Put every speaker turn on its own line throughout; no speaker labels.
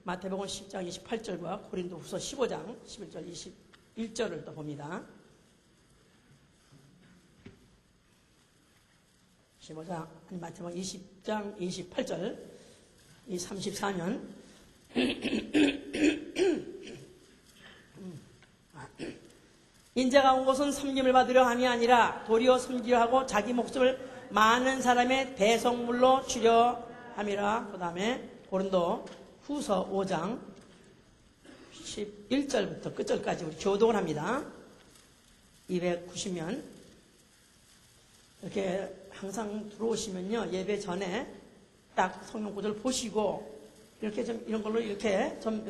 마태복음 10장 28절과 고린도후서 15장 11절 21절을 또 봅니다. 15장 마태복음 20장 28절 이 34년 인자가 온 것은 섬김을 받으려 함이 아니라 도리어 섬기려 하고 자기 목숨을 많은 사람의 대성물로 주려 함이라. 그 다음에 고린도 후서 5장 11절부터 끝절까지 우리 교독을 합니다. 290면 이렇게 항상 들어오시면요, 예배 전에 딱 성경 구절을 보시고 이렇게 좀 이런 걸로 이렇게 좀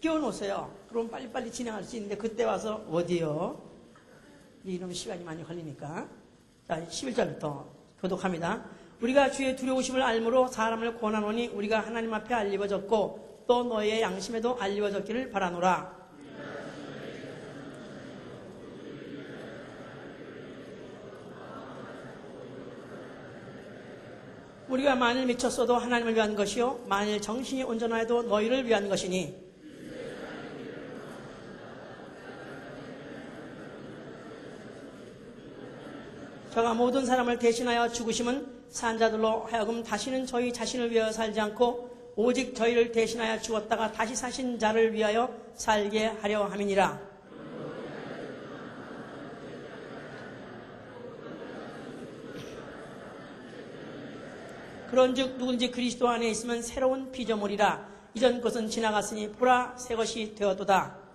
끼워 놓으세요. 그럼 빨리빨리 진행할 수 있는데 그때 와서 어디요? 이러면 시간이 많이 걸리니까. 자, 11절부터 교독합니다. 우리가 주의 두려우심을 알므로 사람을 권하노니 우리가 하나님 앞에 알리워졌고 또 너희의 양심에도 알리워졌기를 바라노라. 우리가 만일 미쳤어도 하나님을 위한 것이요 만일 정신이 온전하여도 너희를 위한 것이니 저가 모든 사람을 대신하여 죽으심은 산자들로 하여금 다시는 저희 자신을 위하여 살지 않고 오직 저희를 대신하여 죽었다가 다시 사신 자를 위하여 살게 하려 함이니라. 그런즉 누군지 그리스도 안에 있으면 새로운 피조물이라. 이전 것은 지나갔으니 보라 새 것이 되었도다.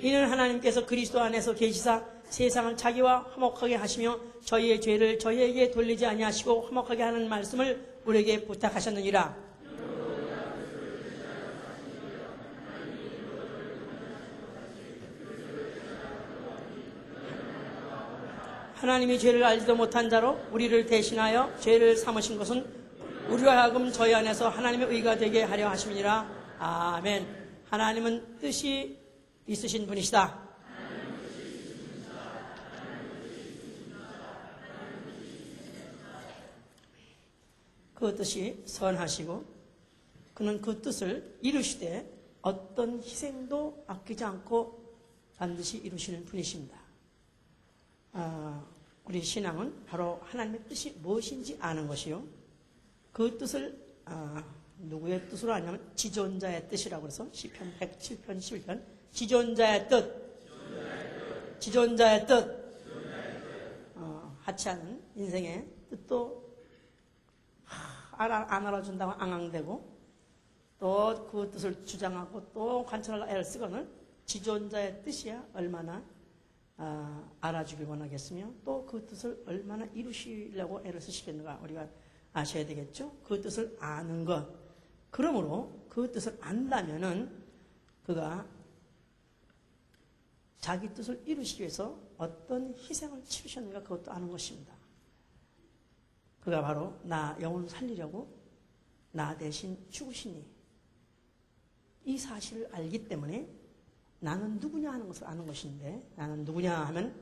이는 하나님께서 그리스도 안에서 계시사 세상을 자기와 화목하게 하시며 저희의 죄를 저희에게 돌리지 아니하시고 화목하게 하는 말씀을 우리에게 부탁하셨느니라. 하나님이 죄를 알지도 못한 자로 우리를 대신하여 죄를 삼으신 것은 우리와 하여금 저희 안에서 하나님의 의가 되게 하려 하심이니라. 아멘. 하나님은 뜻이 있으신 분이시다. 그 뜻이 선하시고 그는 그 뜻을 이루시되 어떤 희생도 아끼지 않고 반드시 이루시는 분이십니다. 우리 신앙은 바로 하나님의 뜻이 무엇인지 아는 것이요. 그 뜻을 누구의 뜻으로 아냐면 지존자의 뜻이라고 해서 시편 107편 11편 지존자의 뜻 하찮은 인생의 뜻도 안 알아준다고 앙앙대고 또 그 뜻을 주장하고 또 관찰하려 애를 쓰고는 지존자의 뜻이야 얼마나 알아주길 원하겠으며 또 그 뜻을 얼마나 이루시려고 애를 쓰시겠는가 우리가 아셔야 되겠죠. 그 뜻을 아는 것. 그러므로 그 뜻을 안다면은 그가 자기 뜻을 이루시기 위해서 어떤 희생을 치르셨는가 그것도 아는 것입니다. 그가 바로 나 영혼을 살리려고 나 대신 죽으시니 이 사실을 알기 때문에 나는 누구냐 하는 것을 아는 것인데 나는 누구냐 하면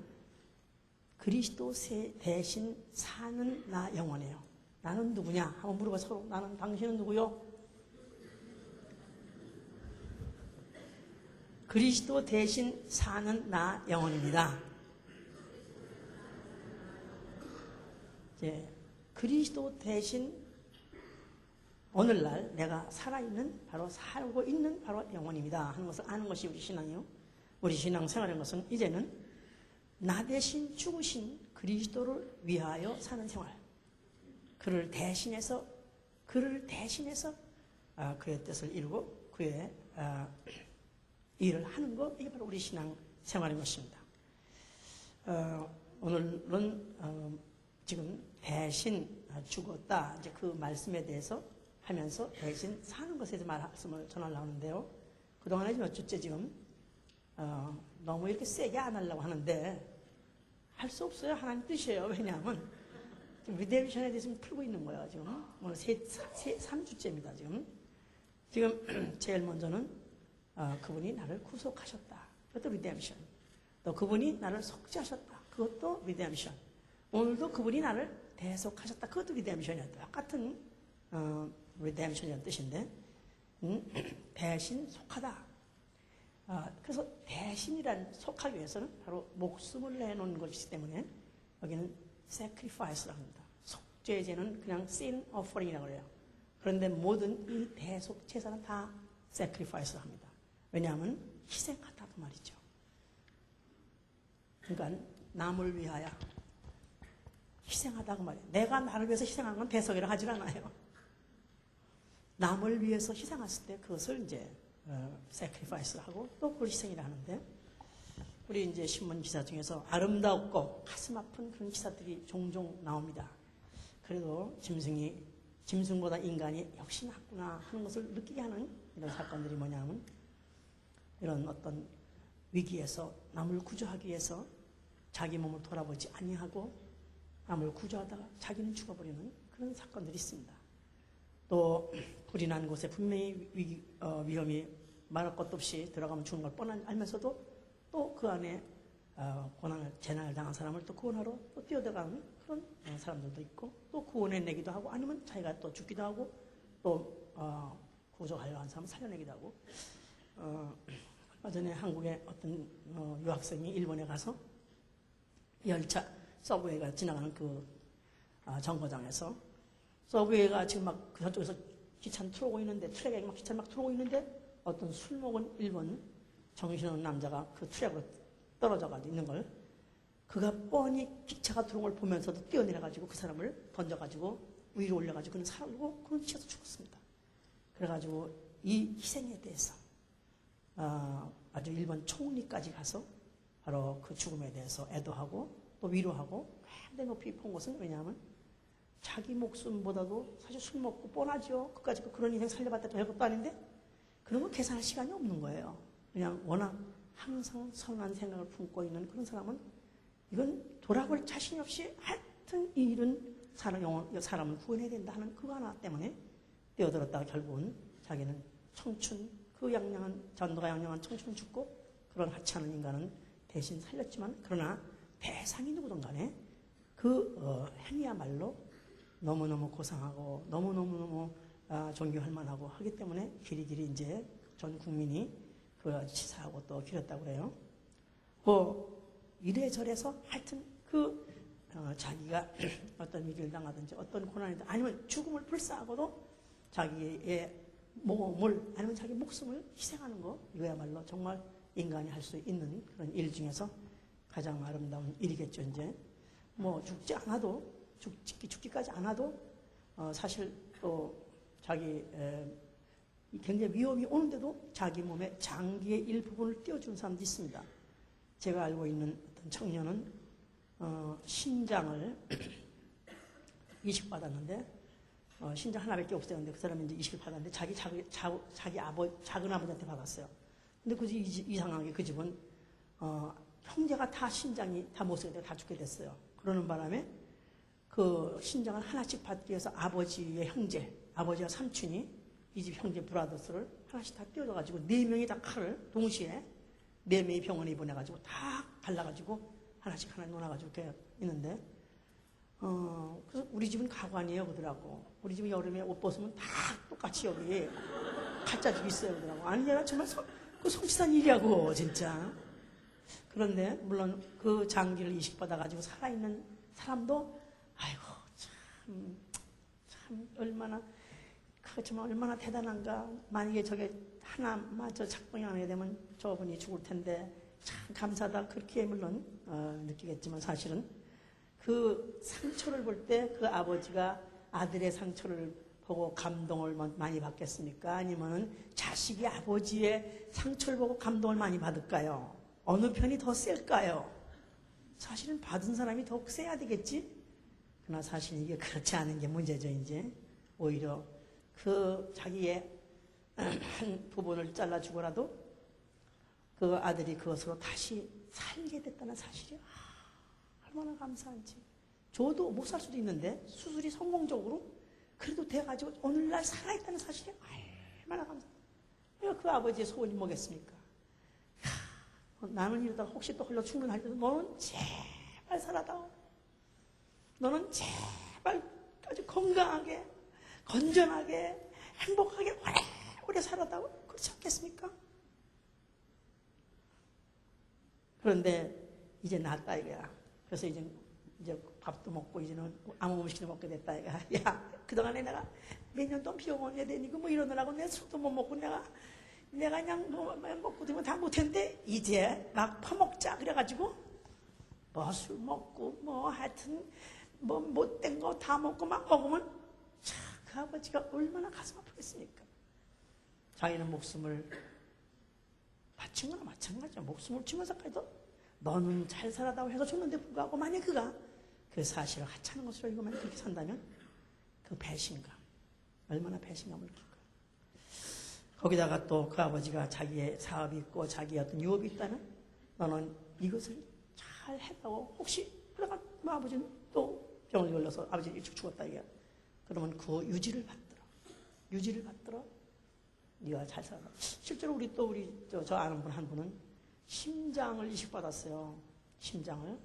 그리스도 대신 사는 나 영혼이에요. 나는 누구냐 한번 물어봐 서로. 나는 당신은 누구요? 그리스도 대신 사는 나 영혼입니다. 이제 그리스도 대신 오늘날 내가 살아있는 바로 살고 있는 바로 영혼입니다 하는 것을 아는 것이 우리 신앙이요. 우리 신앙 생활인 것은 이제는 나 대신 죽으신 그리스도를 위하여 사는 생활. 그를 대신해서 그의 뜻을 이루고 그의 일을 하는 것, 이게 바로 우리 신앙 생활인 것입니다. 오늘은 지금 대신 죽었다 이제 그 말씀에 대해서 하면서 대신 사는 것에 대해서 말씀을 전하려고 하는데요. 그동안에 몇 주째 지금 너무 이렇게 세게 안 하려고 하는데 할 수 없어요. 하나님 뜻이에요. 왜냐하면 지금 리데미션에 대해서 풀고 있는 거예요. 지금 오늘 3주째입니다. 지금 제일 먼저는 그분이 나를 구속하셨다. 그것도 리뎀션. 또 그분이 나를 속죄하셨다. 그것도 리뎀션. 오늘도 그분이 나를 대속하셨다. 그것도 리뎀션이었다. 똑같은 리뎀션이라는 뜻인데 대신 속하다. 그래서 대신이란 속하기 위해서는 바로 목숨을 내놓는 것이기 때문에 여기는 sacrifice라고 합니다. 속죄제는 그냥 sin offering이라고 해요. 그런데 모든 이 대속 제사는 다 sacrifice를 합니다. 왜냐하면 희생하다 그 말이죠. 그러니까 남을 위하여 희생하다 그 말이에요. 내가 나를 위해서 희생하는 건 대속이라 하질 않아요. 남을 위해서 희생했을 때 그것을 이제 sacrifice를 하고 또 그걸 희생이라 하는데 우리 이제 신문 기사 중에서 아름답고 가슴 아픈 그런 기사들이 종종 나옵니다. 그래도 짐승보다 인간이 역시 낫구나 하는 것을 느끼게 하는 이런 사건들이 뭐냐면 이런 어떤 위기에서 남을 구조하기 위해서 자기 몸을 돌아보지 아니하고 남을 구조하다가 자기는 죽어버리는 그런 사건들이 있습니다. 또 불이 난 곳에 분명히 위험이 말할 것도 없이 들어가면 죽는 걸 뻔한 알면서도 또 그 안에 재난을 당한 사람을 또 구원하러 또 뛰어들어가는 그런 사람들도 있고 또 구원해내기도 하고 아니면 자기가 또 죽기도 하고 또 구조하려고 하는 사람을 살려내기도 하고 얼마 전에 한국의 어떤 유학생이 일본에 가서 열차 서브웨이가 지나가는 그 정거장에서 서브웨이가 지금 막 저쪽에서 기차는 들어오고 있는데 트랙에 막 기차를 막 들어오고 있는데 어떤 술 먹은 일본 정신없는 남자가 그 트랙으로 떨어져가지고 있는 걸 그가 뻔히 기차가 들어온 걸 보면서도 뛰어내려가지고 그 사람을 던져가지고 위로 올려가지고 그는 살고 그는 치여서 죽었습니다. 그래가지고 이 희생에 대해서 아주 일본 총리까지 가서 바로 그 죽음에 대해서 애도하고 또 위로하고 굉장히 높이 본 것은 왜냐하면 자기 목숨보다도 사실 술 먹고 뻔하죠. 그까짓 그런 인생 살려봤다 별것도 아닌데 그런 거 계산할 시간이 없는 거예요. 그냥 워낙 항상 선한 생각을 품고 있는 그런 사람은 이건 돌아볼 자신이 없이 하여튼 이 일은 사람을 구원해야 된다 하는 그거 하나 때문에 뛰어들었다가 결국은 자기는 청춘 그 전도가 양양한 청춘은 죽고 그런 하찮은 인간은 대신 살렸지만 그러나 대상이 누구든 간에 그 행위야말로 너무너무 고상하고 너무너무 존경할 만하고 하기 때문에 길이길이 이제 전 국민이 그 치사하고 또 기렸다고 그래요. 이래저래서 하여튼 자기가 어떤 위기를 당하든지 어떤 고난이든 아니면 죽음을 불사하고도 자기의 몸을 아니면 자기 목숨을 희생하는 거 이거야말로 정말 인간이 할 수 있는 그런 일 중에서 가장 아름다운 일이겠죠. 이제 죽지 않아도 죽기까지 않아도 사실 또 자기 굉장히 위험이 오는데도 자기 몸의 장기의 일부분을 띄워주는 사람도 있습니다. 제가 알고 있는 어떤 청년은 신장을 이식받았는데 신장 하나밖에 없었는데 그 사람이 이제 이식을 받았는데 자기 작은 아버지한테 받았어요. 근데 굳이 이상하게 그 집은 형제가 다 신장이 다 못 쓰게 되고 다 죽게 됐어요. 그러는 바람에 그 신장을 하나씩 받기 위해서 아버지의 형제, 아버지와 삼촌이 이 집 형제 브라더스를 하나씩 다 띄워줘가지고 4명이 다 칼을 동시에 4명이 병원에 입원해가지고 다 발라가지고 하나씩 놓아가지고 이렇게 있는데 그래서 우리 집은 가관이에요 그러더라고. 우리 집은 여름에 옷 벗으면 다 똑같이 여기 가짜집이 있어요 그러더라고. 아니 얘가 정말 성취한 일이라고 진짜. 그런데 물론 그 장기를 이식받아가지고 살아있는 사람도 아이고 참 얼마나 정말 얼마나 대단한가. 만약에 저게 하나마저 작동이 안 하게 되면 저분이 죽을 텐데 참 감사하다 그렇게 물론 느끼겠지만 사실은 그 상처를 볼 때 그 아버지가 아들의 상처를 보고 감동을 많이 받겠습니까? 아니면 자식이 아버지의 상처를 보고 감동을 많이 받을까요? 어느 편이 더 셀까요? 사실은 받은 사람이 더욱 세야 되겠지? 그러나 사실 이게 그렇지 않은 게 문제죠. 이제 오히려 그 자기의 한 부분을 잘라주고라도 그 아들이 그것으로 다시 살게 됐다는 사실이 얼마나 감사한지. 저도 못 살 수도 있는데 수술이 성공적으로 그래도 돼가지고 오늘날 살아있다는 사실이 얼마나 감사합니다. 내가 그 아버지의 소원이 뭐겠습니까? 나는 이러다가 혹시 또 흘러 죽는 할 때도 너는 제발 잘 살아다오. 너는 제발 아주 건강하게, 건전하게, 행복하게 오래 살아다오. 그렇지 않겠습니까? 그런데 이제 낫다 이거야. 그래서 이제 밥도 먹고 이제는 아무 음식도 먹게 됐다 이거야. 야, 그동안에 내가 몇 년 동안 병원에 다니고 뭐 이러느라고 내 술도 못 먹고 내가 그냥 뭐 먹고 들면 다 못했는데 이제 막 퍼먹자 그래가지고 뭐 술 먹고 뭐 하여튼 뭐 못된 거 다 먹고 막 먹으면 참 그 아버지가 얼마나 가슴 아프겠습니까? 자기는 목숨을 바친 거나 마찬가지야. 목숨을 주면서까지도 너는 잘 살아다고 해서 줬는데 불구하고 만약 그가 그 사실을 하찮은 것으로 이거만 그렇게 산다면 그 배신감, 얼마나 배신감을 느낄까. 거기다가 또 그 아버지가 자기의 사업이 있고 자기의 어떤 유업이 있다면 너는 이것을 잘 해다고 혹시 그러다가 뭐 아버지는 또 병을 걸려서 아버지는 일찍 죽었다 이게 그러면 그 유지를 받들어 네가 잘 살아. 실제로 우리 저 아는 분 한 분은 심장을 이식받았어요. 심장을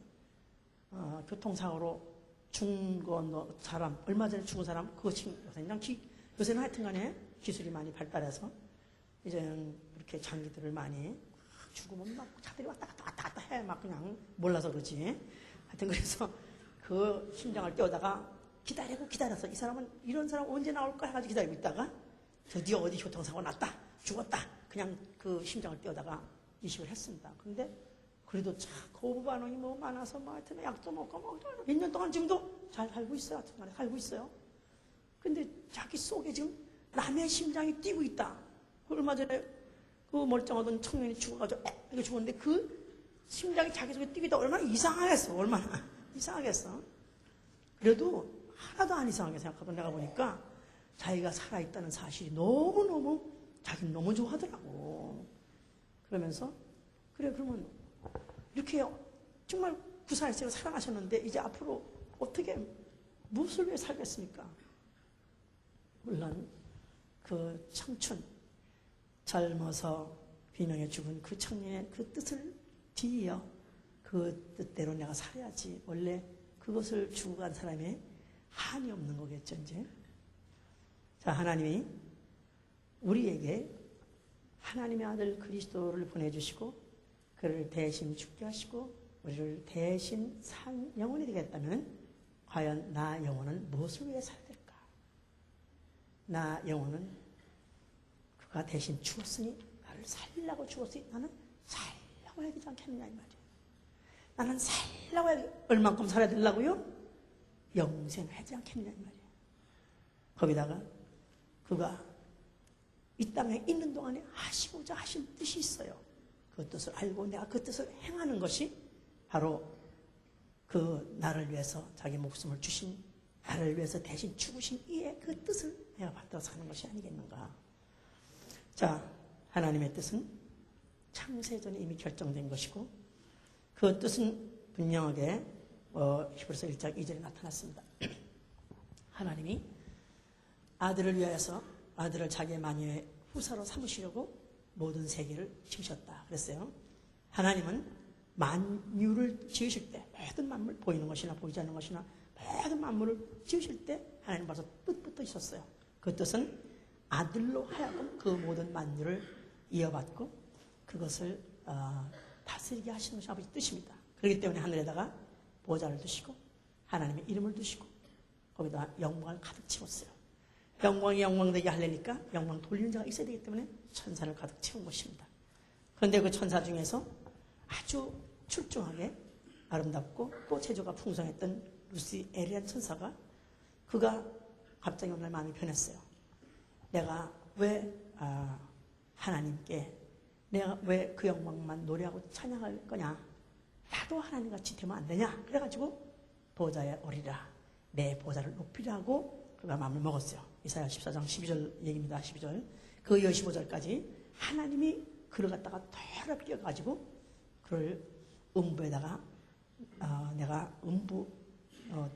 교통사고로 죽은 사람 얼마 전에 죽은 사람 요새는 하여튼간에 기술이 많이 발달해서 이제는 그렇게 장기들을 많이 죽으면 막 차들이 왔다 갔다 해. 막 그냥 몰라서 그러지. 하여튼 그래서 그 심장을 떼어다가 기다려서 이 사람은 이런 사람 언제 나올까 해가지고 기다리고 있다가 드디어 어디 교통사고 났다. 죽었다. 그냥 그 심장을 떼어다가 이식을 했습니다. 근데 그래도 참 고부반응이 뭐 많아서 뭐 하여튼 약도 먹고 뭐 몇 년 동안 지금도 잘 살고 있어요. 하여튼 간에 살고 있어요. 근데 자기 속에 지금 남의 심장이 뛰고 있다. 얼마 전에 그 멀쩡하던 청년이 죽어가지고 이거 죽었는데 그 심장이 자기 속에 뛰고 있다. 얼마나 이상하겠어. 그래도 하나도 안 이상하게 생각하던 내가 보니까 자기가 살아있다는 사실이 너무너무 자기는 너무 좋아하더라고. 그러면서 그래 그러면 이렇게 정말 구사일생을 사랑하셨는데 이제 앞으로 어떻게 무엇을 위해 살겠습니까? 물론 그 청춘 젊어서 비명에 죽은 그 청년의 그 뜻을 뒤이어 그 뜻대로 내가 살아야지. 원래 그것을 주고 간 사람이 한이 없는 거겠죠 이제. 자, 하나님이 우리에게 하나님의 아들 그리스도를 보내주시고 그를 대신 죽게 하시고 우리를 대신 산 영혼이 되겠다면 과연 나 영혼은 무엇을 위해 살아야 될까? 나 영혼은 그가 대신 죽었으니 나를 살리려고 죽었으니 나는 살려고 해야 되지 않겠느냐 이 말이에요. 나는 살려고 해야 얼만큼 살아야 되려고요? 영생하지 않겠느냐 이 말이에요. 거기다가 그가 이 땅에 있는 동안에 하시고자 하신 뜻이 있어요. 그 뜻을 알고 내가 그 뜻을 행하는 것이 바로 그 나를 위해서 자기 목숨을 주신 나를 위해서 대신 죽으신 이의 그 뜻을 내가 받들어서 하는 것이 아니겠는가. 자, 하나님의 뜻은 창세전에 이미 결정된 것이고 그 뜻은 분명하게 히브리서 1장 2절에 나타났습니다. 하나님이 아들을 위하여서 아들을 자기의 만유의 후사로 삼으시려고 모든 세계를 지으셨다 그랬어요. 하나님은 만유를 지으실 때 모든 만물 보이는 것이나 보이지 않는 것이나 모든 만물을 지으실 때 하나님 벌써 뜻부터 있었어요. 그 뜻은 아들로 하여금 그 모든 만유를 이어받고 그것을 다스리게 하시는 것이 아버지 뜻입니다. 그렇기 때문에 하늘에다가 보좌를 두시고 하나님의 이름을 두시고 거기다 영광을 가득 채웠어요. 영광이 영광되게 하려니까 영광 돌리는 자가 있어야 되기 때문에 천사를 가득 채운 것입니다. 그런데 그 천사 중에서 아주 출중하게 아름답고 또 재주가 풍성했던 루시엘이라는 천사가 그가 갑자기 어느 날 마음이 변했어요. 내가 왜 하나님께 내가 왜 그 영광만 노래하고 찬양할 거냐. 나도 하나님같이 되면 안 되냐. 그래가지고 보좌에 오리라. 내 보좌를 높이라 하고 그가 마음을 먹었어요. 이사야 14장 12절 얘기입니다. 12절. 그 15절까지 하나님이 그를 갖다가 더럽게 가지고 그를 음부에다가 내가 음부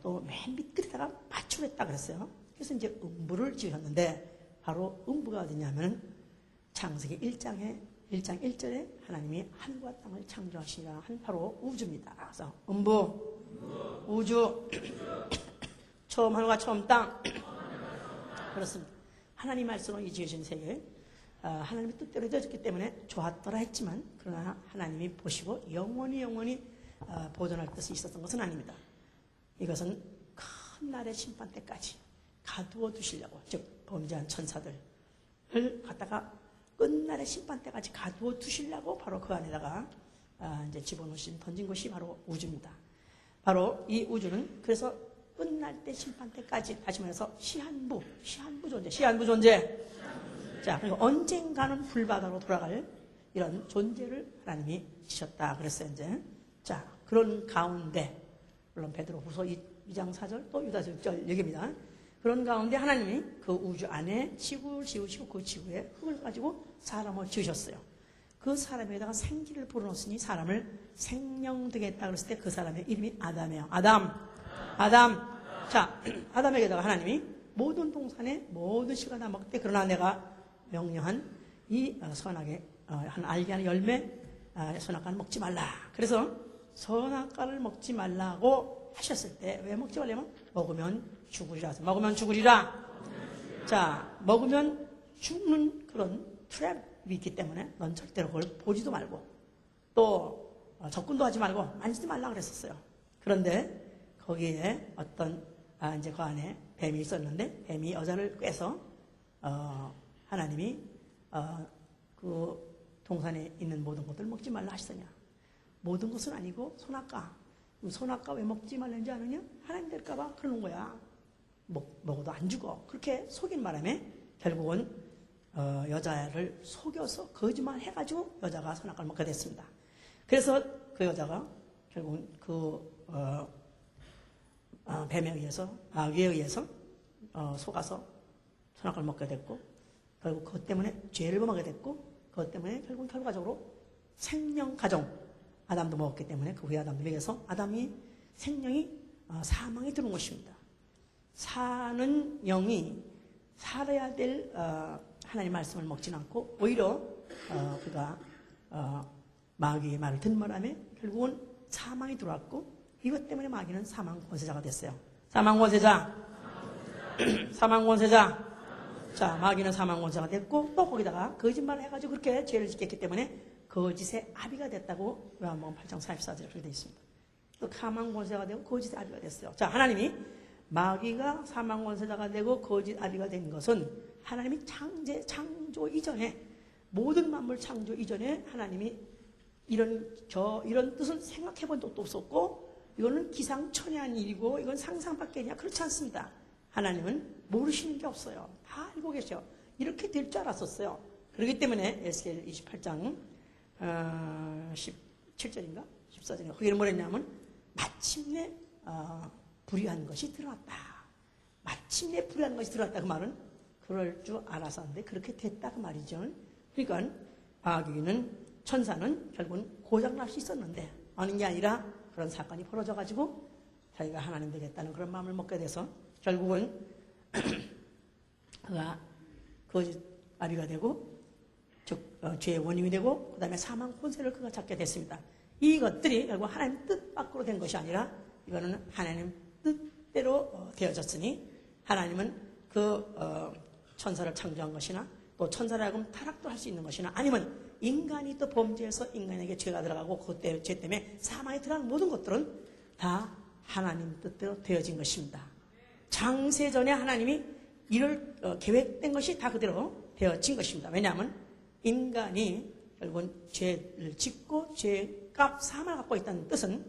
또 맨 밑끝에다가 맞추겠다 그랬어요. 그래서 이제 음부를 지으셨는데 바로 음부가 어디냐면 창세기 1장 1절에 하나님이 하늘과 땅을 창조하시라 한 바로 우주입니다. 그래서 음부 우주 처음 하늘과 처음 땅. 그렇습니다. 하나님 말씀으로 이 지으신 세계, 하나님의 뜻대로 되어졌기 때문에 좋았더라 했지만, 그러나 하나님이 보시고 영원히 보존할 뜻이 있었던 것은 아닙니다. 이것은 큰 날의 심판 때까지 가두어 두시려고, 즉 범죄한 천사들을 갖다가 끝날의 심판 때까지 가두어 두시려고 바로 그 안에다가 이제 집어넣으신, 던진 것이 바로 우주입니다. 바로 이 우주는 그래서 끝날 때 심판 때까지, 다시 말해서 시한부 존재. 자, 그리고 언젠가는 불바다로 돌아갈 이런 존재를 하나님이 지셨다 그랬어요. 이제 자, 그런 가운데, 물론 베드로후서 2장 4절 또 유다서 6절 얘기입니다. 그런 가운데 하나님이 그 우주 안에 지구를 지으시고 그 지구에 흙을 가지고 사람을 지으셨어요. 그 사람에다가 생기를 불어넣었으니 사람을 생명되게 했다 그랬을 때 그 사람의 이름이 아담이에요. 아담. 자, 아담에게다가 하나님이 모든 동산의 모든 씨가 다 먹되 그러나 내가 명령한 이 선악의 한 알게 하는 열매, 선악과는 먹지 말라. 그래서 선악과를 먹지 말라고 하셨을 때 왜 먹지 말냐면 먹으면 죽으리라. 자, 먹으면 죽는 그런 트랩이 있기 때문에 넌 절대로 그걸 보지도 말고 또 접근도 하지 말고 만지지 말라 그랬었어요. 그런데 거기에 어떤 이제 그 안에 뱀이 있었는데 뱀이 여자를 꿰서 하나님이 그 동산에 있는 모든 것들 먹지 말라 하시더냐. 모든 것은 아니고 선악과 왜 먹지 말는지 아느냐? 하나님 될까봐 그러는 거야. 먹어도 안 죽어. 그렇게 속인 바람에 결국은 여자를 속여서 거짓말 해가지고 여자가 선악과를 먹게 됐습니다. 그래서 그 여자가 결국은 뱀에 의해서, 마귀에 의해서 속아서 선악과를 먹게 됐고, 결국 그것 때문에 죄를 범하게 됐고, 그것 때문에 결국 결과적으로 생명 가정, 아담도 먹었기 때문에 그 후에 아담도 먹여서 아담이 생명이 사망이 들어온 것입니다. 사는 영이 살아야 될 하나님 말씀을 먹지는 않고 오히려 그가 마귀의 말을 듣는 바람에 결국은 사망이 들어왔고, 이것 때문에 마귀는 사망 권세자가 됐어요. 사망 권세자. 자, 마귀는 사망 권세자가 됐고 또 거기다가 거짓말을 해가지고 그렇게 죄를 짓겠기 때문에 거짓의 아비가 됐다고 요한복음 8장 44절에 그렇게 되어 있습니다. 또 사망 권세자가 되고 거짓의 아비가 됐어요. 자, 하나님이 마귀가 사망 권세자가 되고 거짓 아비가 된 것은 하나님이 창조 이전에, 모든 만물 창조 이전에 하나님이 이런 뜻을 생각해 본 적도 없었고, 이거는 기상천외한 일이고 이건 상상 밖에 아니야. 그렇지 않습니다. 하나님은 모르시는 게 없어요. 다 알고 계셔. 이렇게 될 줄 알았었어요. 그렇기 때문에 에스겔 28장 17절인가 14절인가 거기는 뭐랬냐면 마침내 불의한 것이 드러났다. 마침내 불의한 것이 드러났다. 그 말은 그럴 줄 알았었는데 그렇게 됐다 그 말이죠. 그러니까 마귀는, 천사는 결국은 고장날 수 있었는데 어느 게 아니라 그런 사건이 벌어져가지고 자기가 하나님 되겠다는 그런 마음을 먹게 돼서 결국은 그가 거짓 아비가 되고, 즉 죄의 원인이 되고, 그 다음에 사망 권세를 그가 잡게 됐습니다. 이것들이 결국 하나님 뜻 밖으로 된 것이 아니라 이거는 하나님 뜻대로 되어졌으니, 하나님은 그 천사를 창조한 것이나 또 천사를 하여금 타락도 할 수 있는 것이나, 아니면 인간이 또 범죄해서 인간에게 죄가 들어가고 그 죄 때문에 사망에 들어가는 모든 것들은 다 하나님 뜻대로 되어진 것입니다. 창세전에 하나님이 이를 계획된 것이 다 그대로 되어진 것입니다. 왜냐하면 인간이 결국은 죄를 짓고 죄값 사망을 갖고 있다는 뜻은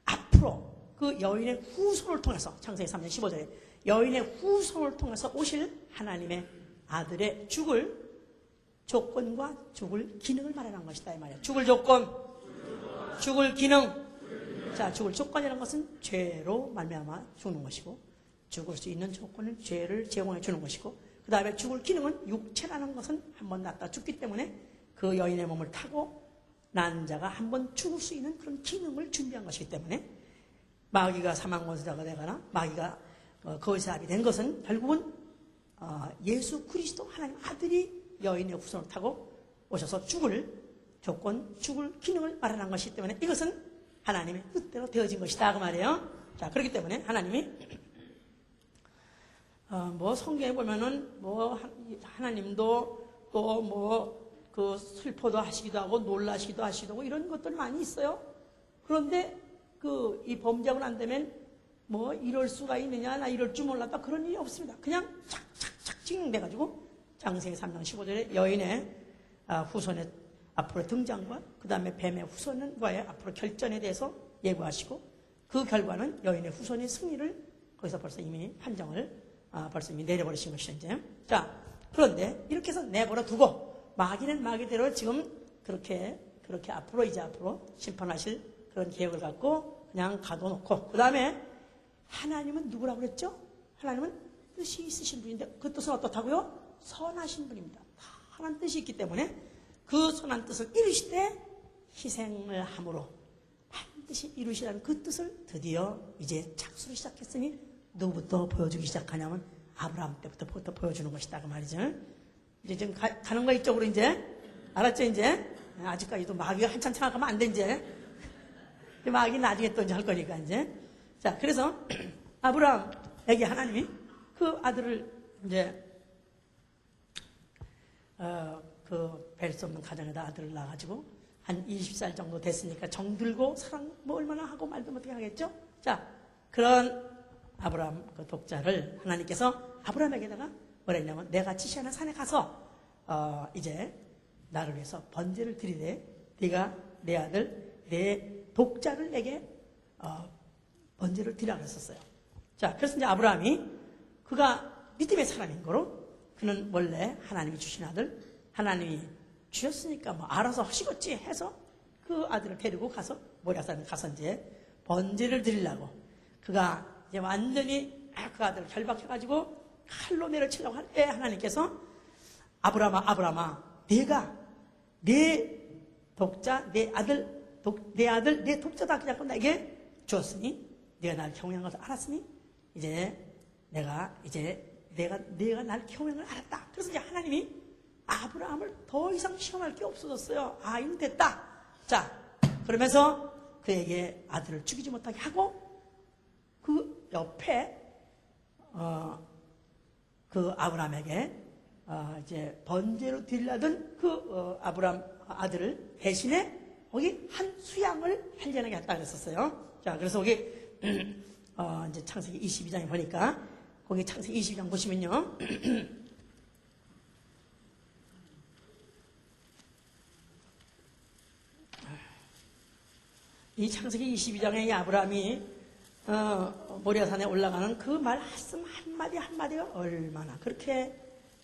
앞으로 그 여인의 후손을 통해서, 창세기 3장 15절에 여인의 후손을 통해서 오실 하나님의 아들의 죽을 조건과 죽을 기능을 말하는 것이다 이 말이에요. 죽을 조건, 죽을 기능. 자, 죽을 조건이라는 것은 죄로 말미암아 죽는 것이고, 죽을 수 있는 조건은 죄를 제공해 주는 것이고, 그 다음에 죽을 기능은 육체라는 것은 한번 낳다 죽기 때문에 그 여인의 몸을 타고 난 자가 한번 죽을 수 있는 그런 기능을 준비한 것이기 때문에 마귀가 사망 권세자가 되거나 마귀가 거짓의 아비 된 것은 결국은 예수 그리스도 하나님 아들이 여인의 후손을 타고 오셔서 죽을 조건, 죽을 기능을 마련한 것이기 때문에 이것은 하나님의 뜻대로 되어진 것이다 그 말이에요. 자, 그렇기 때문에 하나님이 뭐 성경에 보면은 뭐 하나님도 또 뭐 그 슬퍼도 하시기도 하고 놀라시기도 하시고 이런 것들 많이 있어요. 그런데 그 이 범죄하고 난 다음엔 뭐 이럴 수가 있느냐, 나 이럴 줄 몰랐다, 그런 일이 없습니다. 그냥 착착착 진행돼가지고 장세기 3장 15절에 여인의 후손의 앞으로 등장과 그 다음에 뱀의 후손과의 앞으로 결전에 대해서 예고하시고 그 결과는 여인의 후손의 승리를 거기서 벌써 이미 판정을 벌써 이미 내려버리신 것이죠. 이제. 자, 그런데 이렇게 해서 내버려 두고 마귀는 마귀대로 지금 그렇게 앞으로 심판하실 그런 계획을 갖고 그냥 가둬놓고 그 다음에 하나님은 누구라고 그랬죠? 하나님은 뜻이 있으신 분인데 그 뜻은 어떻다고요? 선하신 분입니다. 선한 뜻이 있기 때문에 그 선한 뜻을 이루실 때 희생을 함으로 반드시 이루시라는 그 뜻을 드디어 이제 착수를 시작했으니 누구부터 보여주기 시작하냐면 아브라함 때부터 보여주는 것이다 그 말이죠. 이제 지금 가는 거 이쪽으로 이제 알았죠? 이제 아직까지도 마귀가 한참 생각하면 안 돼. 이제 마귀 나중에 또 이제 할 거니까 이제. 자, 그래서 아브라함에게 하나님이 그 아들을 이제 그 뵐 수 없는 가정에다 아들을 낳아가지고 한 20살 정도 됐으니까 정들고 사랑 뭐 얼마나 하고 말도 못하게 하겠죠? 자, 그런 아브라함 그 독자를 하나님께서 아브라함에게다가 뭐라 했냐면 내가 지시하는 산에 가서 이제 나를 위해서 번제를 드리되 네가 내 아들 내 독자를 내게 번제를 드리라 그랬었어요. 자, 그래서 이제 아브라함이 그가 믿음의 사람인 거로 그는 원래 하나님이 주신 아들 하나님이 주셨으니까 뭐 알아서 하시겠지 해서 그 아들을 데리고 가서 모리아산에 가서 이제 번제를 드리려고 그가 이제 완전히 그 아들을 결박해가지고 칼로 내려치려고 할 때 하나님께서 아브라함아 내가 내 독자 내 아들 내 독자다 그냥 나에게 주었으니 네가 나를 경외한 것을 알았으니 이제 내가 날 경외한 걸 알았다. 그래서 이제 하나님이 아브라함을 더 이상 시험할 게 없어졌어요. 이건 됐다. 자, 그러면서 그에게 아들을 죽이지 못하게 하고 그 옆에 그 아브라함에게 이제 번제로 드리려던 그 아브라함 아들을 대신에 거기 한 수양을 할려나게 했다 그랬었어요. 자, 그래서 거기 이제 창세기 22장에 보니까 거기 창세기 22장 보시면요. 이 창세기 22장에 이 아브라함이 모리아산에 올라가는 그 말씀 한마디가 얼마나 그렇게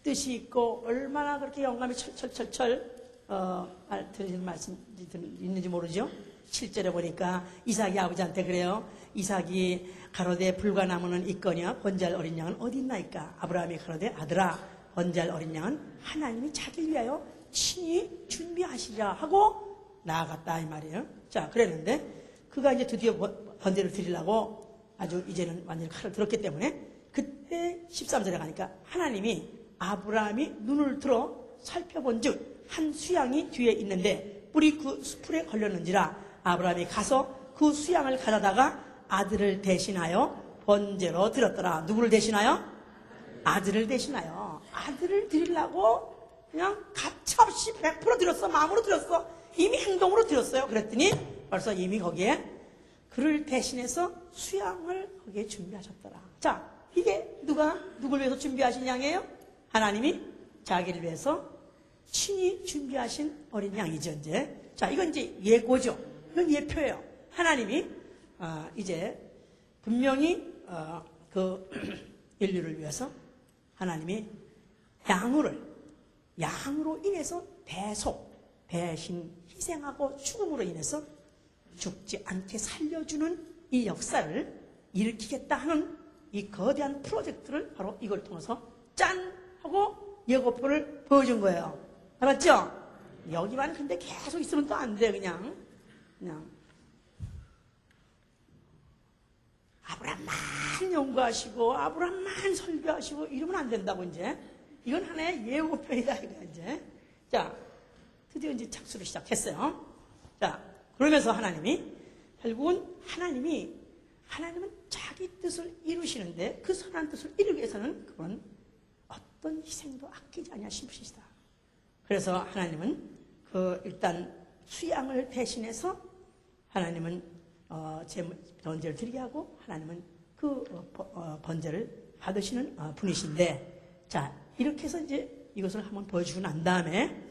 뜻이 있고 얼마나 그렇게 영감이 철철철철 들리는 말씀이 있는지 모르죠. 7절에 보니까 이삭이 아버지한테 그래요. 이삭이 가로되 불과나무는 있거냐 번제할 어린 양은 어디 있나이까. 아브라함이 가로되 아들아 번제할 어린 양은 하나님이 자기를 위하여 친히 준비하시자 하고 나아갔다 이 말이에요. 자, 그랬는데 그가 이제 드디어 번제를 드리려고 아주 이제는 완전히 칼을 들었기 때문에 그때 13절에 가니까 하나님이 아브라함이 눈을 들어 살펴본 즉 한 수양이 뒤에 있는데 뿔이 그 수풀에 걸렸는지라 아브라함이 가서 그 수양을 가져다가 아들을 대신하여 번제로 드렸더라. 누구를 대신하여? 아들을 대신하여. 아들을 드리려고 그냥 가차없이 100% 드렸어. 마음으로 드렸어. 이미 행동으로 드렸어요. 그랬더니 벌써 이미 거기에 그를 대신해서 수양을 거기에 준비하셨더라. 자, 이게 누굴 위해서 준비하신 양이에요? 하나님이 자기를 위해서 친히 준비하신 어린 양이죠, 이제. 자, 이건 이제 예고죠. 이건 예표예요. 하나님이, 이제, 분명히, 그 인류를 위해서 하나님이 양으로 인해서 대신, 희생하고 죽음으로 인해서 죽지 않게 살려주는 이 역사를 일으키겠다 하는 이 거대한 프로젝트를 바로 이걸 통해서 짠! 하고 예고표를 보여준 거예요. 알았죠? 여기만 근데 계속 있으면 또 안 돼, 그냥. 아브라함만 연구하시고, 아브라함만 설교하시고, 이러면 안 된다고, 이제. 이건 하나의 예고편이다, 이거, 이제. 자, 드디어 이제 착수를 시작했어요. 자, 그러면서 하나님이, 결국은 하나님이 하나님은 자기 뜻을 이루시는데 그 선한 뜻을 이루기 위해서는 그건 어떤 희생도 아끼지 아니하신 분이시다. 그래서 하나님은 그 일단 수양을 대신해서 하나님은 번제를 드리게 하고 하나님은 그 번제를 받으시는 분이신데, 자 이렇게 해서 이제 이것을 한번 보여주고 난 다음에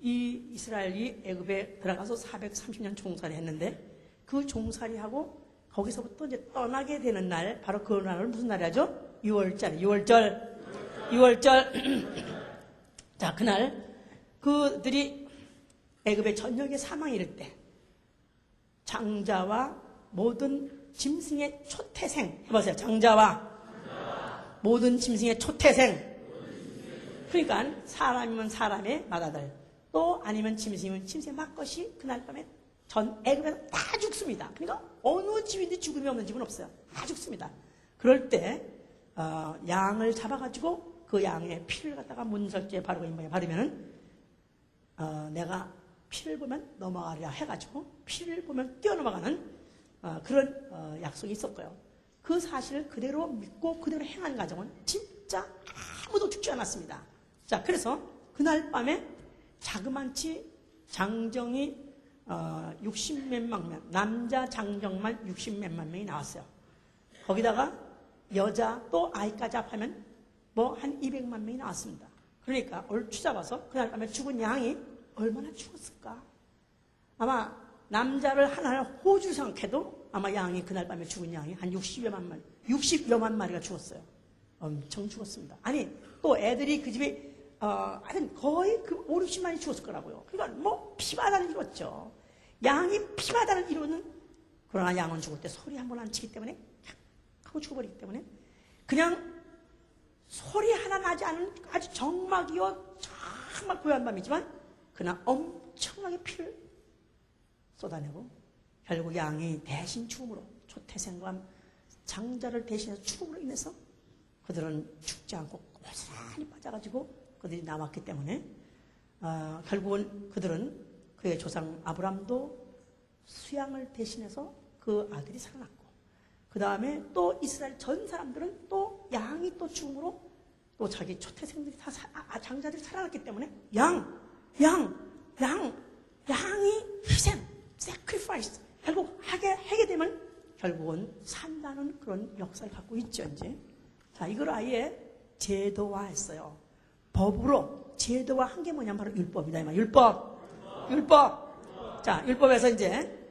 이 이스라엘이 애굽에 들어가서 430년 종살이 했는데 그 종살이하고 거기서부터 이제 떠나게 되는 날, 바로 그 날은 무슨 날이죠? 6월절. 자, 그날 그들이 애굽의 전역에 사망이 이를 때 장자와 모든 짐승의 초태생, 해보세요. 장자와 모든 짐승의 초태생. 그러니까 사람이면 사람의 맏아들, 또 아니면 짐승이면 짐승의 맏것이 그날 밤에 전 애굽에서 다 죽습니다. 그러니까 어느 집인데 죽음이 없는 집은 없어요. 다 죽습니다. 그럴 때 양을 잡아가지고 그 양의 피를 갖다가 문설주에 바르고 인방에 바르면은 내가 피를 보면 넘어가리라 해가지고 피를 보면 뛰어넘어가는 그런 약속이 있었고요. 그 사실을 그대로 믿고 그대로 행한 가정은 진짜 아무도 죽지 않았습니다. 자, 그래서 그날 밤에 자그만치 장정이 60몇만 명, 남자 장정만 60몇만 명이 나왔어요. 거기다가 여자 또 아이까지 합하면 뭐 한 200만 명이 나왔습니다. 그러니까 얼추 잡아서 그날 밤에 죽은 양이 얼마나 죽었을까? 아마 남자를 하나를 호주 생각해도 아마 양이 그날 밤에 죽은 양이 한 60여만 마리가 죽었어요. 엄청 죽었습니다. 아니 또 애들이 그 집에 하여튼 거의 그 5, 60만이 죽었을 거라고요. 그러니까 뭐 피마다를 이뤘죠. 양이 피마다를 이루는, 그러나 양은 죽을 때 소리 한 번 안 치기 때문에 탁 하고 죽어버리기 때문에 그냥 소리 하나 나지 않은 아주 정막이요 정말 고요한 밤이지만 그러나 엄청나게 피를 쏟아내고 결국 양이 대신 죽음으로, 초태생과 장자를 대신해서 죽음으로 인해서 그들은 죽지 않고 고스란히 빠져가지고 그들이 남았기 때문에 결국은 그들은 그의 조상 아브람도 수양을 대신해서 그 아들이 살아났고, 그 다음에 또 이스라엘 전 사람들은 또 양이 또 죽음으로 또 자기 초태생들이 다 장자들이 살아났기 때문에 양이 희생, sacrifice 결국 하게 되면 결국은 산다는 그런 역사를 갖고 있죠. 이제 자, 이걸 아예 제도화했어요. 법으로 제도화한 게 뭐냐면 바로 율법이다. 이 말. 율법. 자, 율법에서 이제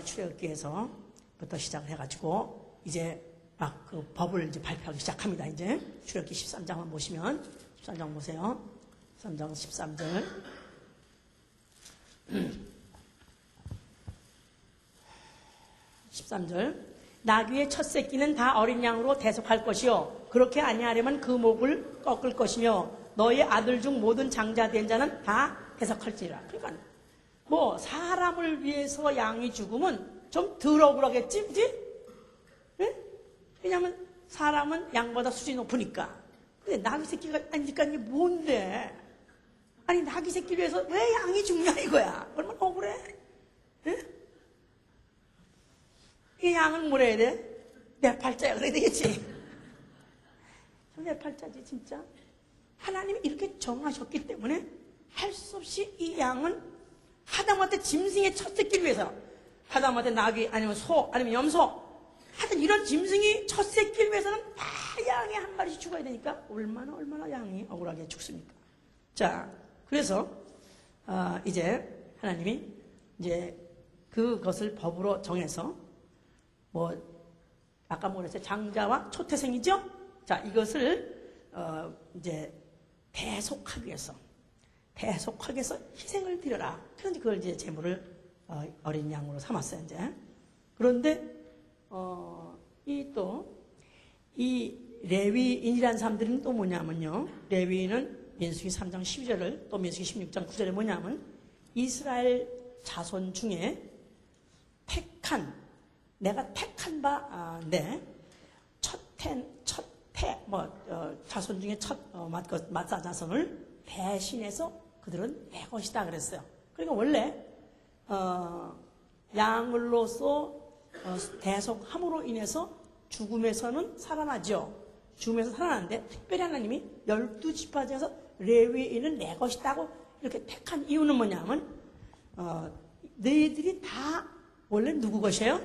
출애굽기에서부터 시작을 해가지고 이제 막 그 법을 이제 발표하기 시작합니다. 이제 출애굽기 13장을 보시면 13장 보세요. 13장 13절. 13절. 나귀의 첫 새끼는 다 어린 양으로 대속할 것이요 그렇게 아니하려면 그 목을 꺾을 것이며 너의 아들 중 모든 장자된 자는 다 대속할지라. 그러니까 뭐 사람을 위해서 양이 죽으면 좀 덜 억울하겠지, 그지? 예? 왜냐하면 사람은 양보다 수준이 높으니까. 근데 나귀 새끼가 아니니까 이게 뭔데? 아니 나귀 새끼를 위해서 왜 양이 죽냐 이거야. 얼마나 억울해? 예? 이 양은 뭐라 해야 돼? 내 팔자야 그래야 되겠지. 내 팔자지 진짜. 하나님이 이렇게 정하셨기 때문에 할 수 없이 이 양은 하다못해 짐승의 첫 새끼를 위해서, 하다못해 나귀 아니면 소 아니면 염소, 하여튼 이런 짐승이 첫 새끼를 위해서는 다 양이 한 마리씩 죽어야 되니까 얼마나 양이 억울하게 죽습니까? 자, 그래서 이제 하나님이 이제 그것을 법으로 정해서 뭐 아까 뭐라 했어요? 장자와 초태생이죠? 자, 이것을 이제 대속하기 위해서 희생을 드려라. 그런데 그걸 이제 제물을 어린 양으로 삼았어요. 이제 그런데 이 레위인이라는 사람들은 또 뭐냐면요, 레위인은 민수기 3장 12절을 또 민수기 16장 9절에 뭐냐면 이스라엘 자손 중에 내가 택한 바인데 자손 중에 맏사 자손을 대신해서 그들은 내 것이다 그랬어요. 그러니까 원래 양으로서 대속함으로 인해서 죽음에서는 살아나죠. 죽음에서 살아나는데 특별히 하나님이 12지파 중에서 레위인은 내 것이다고 이렇게 택한 이유는 뭐냐면 너희들이 다 원래 누구 것이에요?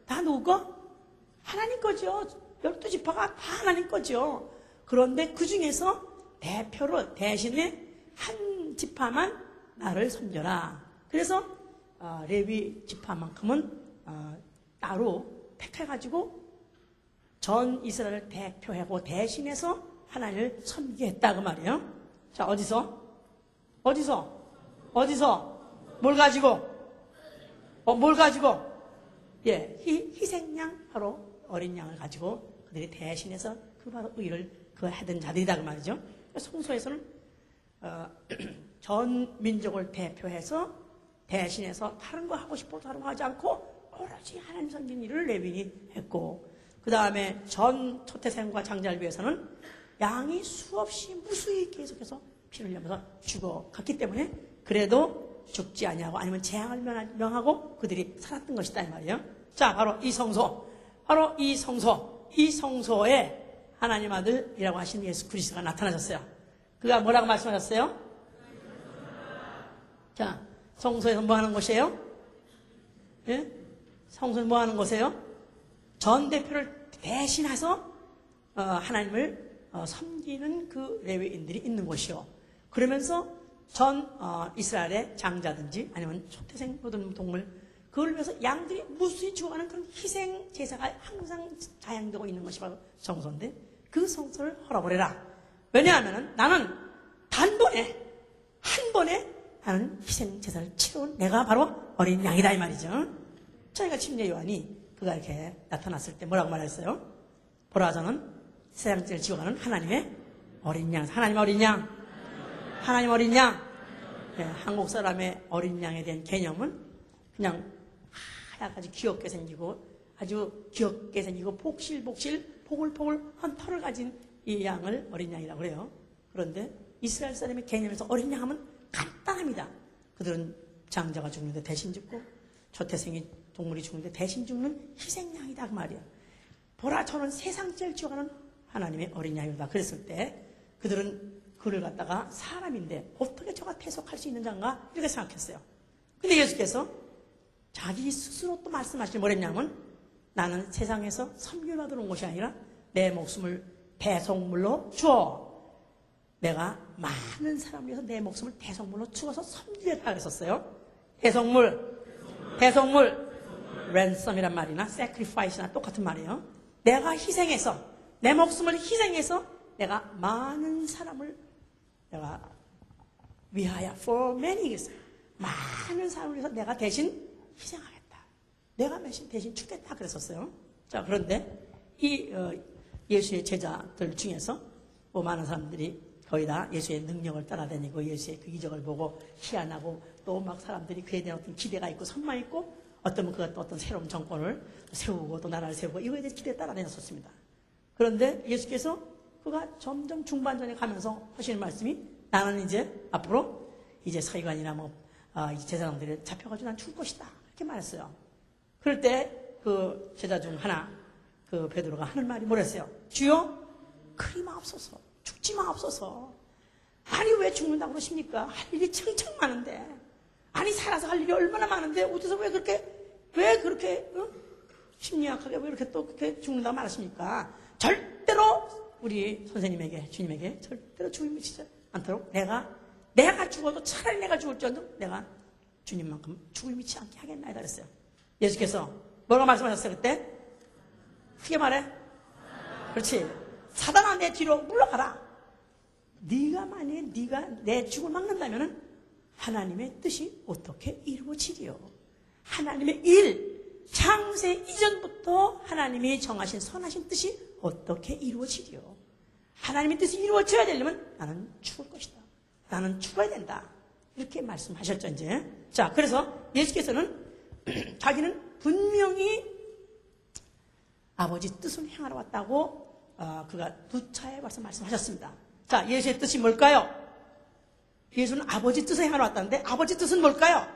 다 누구 거? 하나님 거죠. 12지파가 다 하나님 거죠. 그런데 그 중에서 대표로 대신에 한 지파만 나를 섬겨라. 그래서 레위 지파만큼은 따로 택해가지고 전 이스라엘을 대표하고 대신해서 하나님을 섬기게 했다 그 말이에요. 자, 어디서? 뭘 가지고? 뭘 가지고? 예, 희생양 바로 어린 양을 가지고 그들이 대신해서 그 바로 의를 그 하던 자들이다 그 말이죠. 성소에서는 전 민족을 대표해서 대신해서 다른 거 하고 싶어도 다른 거 하지 않고 오로지 하나님 섬긴 일을 레위인이 했고, 그 다음에 전 초태생과 장자를 위해서는 양이 수없이 무수히 계속해서 피를 흘리면서 죽어갔기 때문에 그래도 죽지 아니하고 아니면 재앙을 명하고 그들이 살았던 것이다 이 말이에요. 자, 바로 이 성소에 하나님 아들이라고 하신 예수 그리스도가 나타나셨어요. 그가 뭐라고 말씀하셨어요? 자, 성소에서 뭐 하는 곳이에요? 예? 성소에서 뭐 하는 곳이에요? 전 대표를 대신해서 하나님을 섬기는 그 레위인들이 있는 곳이요. 그러면서 전 이스라엘의 장자든지 아니면 초태생 모든 동물, 그걸 위해서 양들이 무수히 죽어가는 그런 희생 제사가 항상 자양되고 있는 것이 바로 성소인데, 그 성소를 헐어버려라. 왜냐하면 나는 단번에 한 번에 나는 희생 제사를 치러온 내가 바로 어린 양이다 이 말이죠. 저희가 침례 요한이 그가 이렇게 나타났을 때 뭐라고 말했어요? 보라, 저는 세상 죄를 지어가는 하나님의 어린 양. 하나님 어린 양. 하나님 어린 양. 네, 한국 사람의 어린 양에 대한 개념은 그냥 하얗게 귀엽게 생기고 아주 귀엽게 생기고 복실복실 포글포글한 털을 가진 이 양을 어린 양이라고 그래요. 그런데 이스라엘 사람의 개념에서 어린 양 하면 간단합니다. 그들은 장자가 죽는데 대신 죽고 초태생이 동물이 죽는데 대신 죽는 희생양이다 그 말이야. 보라, 저는 세상 죄를 지어가는 하나님의 어린 양이다. 그랬을 때 그들은 그를 갖다가 사람인데 어떻게 저가 대속할 수 있는 자인가 이렇게 생각했어요. 근데 예수께서 자기 스스로 또 말씀하시니 뭐랬냐면, 나는 세상에서 섬김을 받으러 온 것이 아니라 내 목숨을 대속물로 주어 내가 많은 사람을 위해서 내 목숨을 대속물로 주어서 섬기겠다 그랬었어요. 대속물 랜섬이란 말이나 sacrifice나 똑같은 말이에요. 내가 희생해서 내 목숨을 희생해서 내가 많은 사람을 내가 위하여 for many, 많은 사람을 위해서 내가 대신 희생하겠다. 내가 대신 죽겠다 그랬었어요. 자, 그런데 이 예수의 제자들 중에서 뭐 많은 사람들이 거의 다 예수의 능력을 따라다니고 예수의 그 기적을 보고 희한하고 또 막 사람들이 그에 대한 어떤 기대가 있고 선망이 있고 어떤 그가 또 어떤 새로운 정권을 세우고 또 나라를 세우고 이거에 대해서 기대에 따라다녔었습니다. 그런데 예수께서 그가 점점 중반전에 가면서 하시는 말씀이, 나는 이제 앞으로 이제 서기관이나 이제 제사장들이 잡혀가지고 난 죽을 것이다 이렇게 말했어요. 그럴 때 그 제자 중 하나 그 베드로가 하는 말이 뭐랬어요? 주여, 그리 마옵소서, 죽지 마옵소서. 아니 왜 죽는다고 그러십니까? 할 일이 청청 많은데, 아니 살아서 할 일이 얼마나 많은데 어디서 왜 그렇게 심리학하게 왜 이렇게 또 그렇게 죽는다고 말하십니까? 절대로 우리 선생님에게, 주님에게 절대로 죽음이 치지 않도록 내가 죽어도 차라리 내가 죽을지언정 내가 주님만큼 죽음이 치지 않게 하겠나이다 그랬어요. 예수께서 뭐라고 말씀하셨어요 그때? 크게 말해. 그렇지. 사단아, 내 뒤로 물러가라. 네가 만약에 네가 내 죽을 막는다면은 하나님의 뜻이 어떻게 이루어지리요? 하나님의 일, 창세 이전부터 하나님이 정하신 선하신 뜻이 어떻게 이루어지리요? 하나님의 뜻이 이루어져야 되려면 나는 죽을 것이다. 나는 죽어야 된다. 이렇게 말씀하셨죠, 이제. 자, 그래서 예수께서는 자기는 분명히 아버지 뜻을 행하러 왔다고 그가 누차에 와서 말씀하셨습니다. 자, 예수의 뜻이 뭘까요? 예수는 아버지 뜻을 행하러 왔다는데 아버지 뜻은 뭘까요?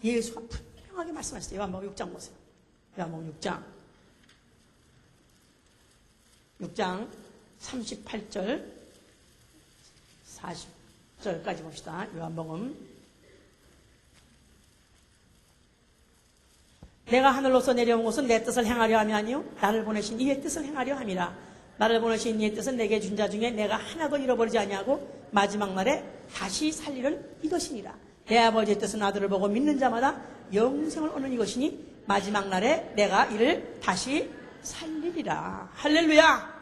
예수가 분명하게 말씀하셨어요. 요한복음 6장 보세요. 요한복음 6장 38절 40절까지 봅시다. 요한복음. 내가 하늘로서 내려온 것은 내 뜻을 행하려 함이 아니요 나를 보내신 이의 뜻을 행하려 함이라. 나를 보내신 이의 뜻은 내게 준 자 중에 내가 하나도 잃어버리지 아니하고 마지막 날에 다시 살리는 이것이니라. 내 아버지의 뜻은 아들을 보고 믿는 자마다 영생을 얻는 이것이니 마지막 날에 내가 이를 다시 살리리라. 할렐루야.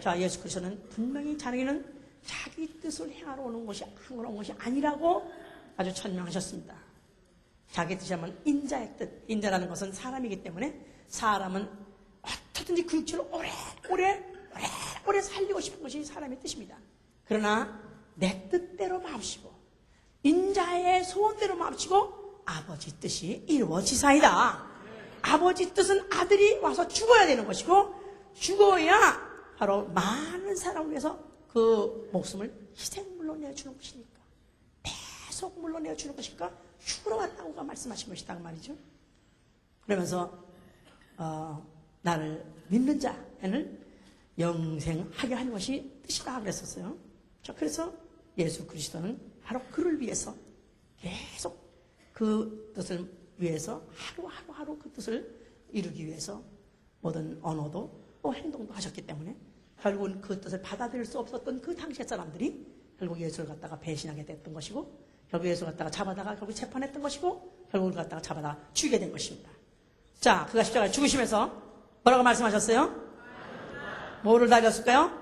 자, 예수 그리스도는 분명히 자기는 자기 뜻을 행하러 오는 것이 아니라고 아주 천명하셨습니다. 자기 뜻이 하면 인자의 뜻. 인자라는 것은 사람이기 때문에 사람은 어떻든지 그 육체를 오래 살리고 싶은 것이 사람의 뜻입니다. 그러나 내 뜻대로 마옵시고 인자의 소원대로 마옵시고 아버지 뜻이 이루어지사이다. 아버지 뜻은 아들이 와서 죽어야 되는 것이고 죽어야 바로 많은 사람을 위해서 그 목숨을 희생물로 내어주는 것이니까 대속물로 내어주는 것이니까 죽으러 왔다고 말씀하신 것이다 그 말이죠. 그러면서 나를 믿는 자에는 영생하게 하는 것이 뜻이다 그랬었어요. 자, 그래서 예수 그리스도는 바로 그를 위해서 계속 그 뜻을 위해서 하루하루 그 뜻을 이루기 위해서 모든 언어도 또 행동도 하셨기 때문에 결국은 그 뜻을 받아들일 수 없었던 그 당시의 사람들이 결국 예수를 갖다가 배신하게 됐던 것이고 결국 예수를 갖다가 잡아다가 결국 재판했던 것이고 결국 그를 갖다가 잡아다가 죽이게 된 것입니다. 자, 그가 십자가에 죽으시면서 뭐라고 말씀하셨어요? 뭐를 달렸을까요?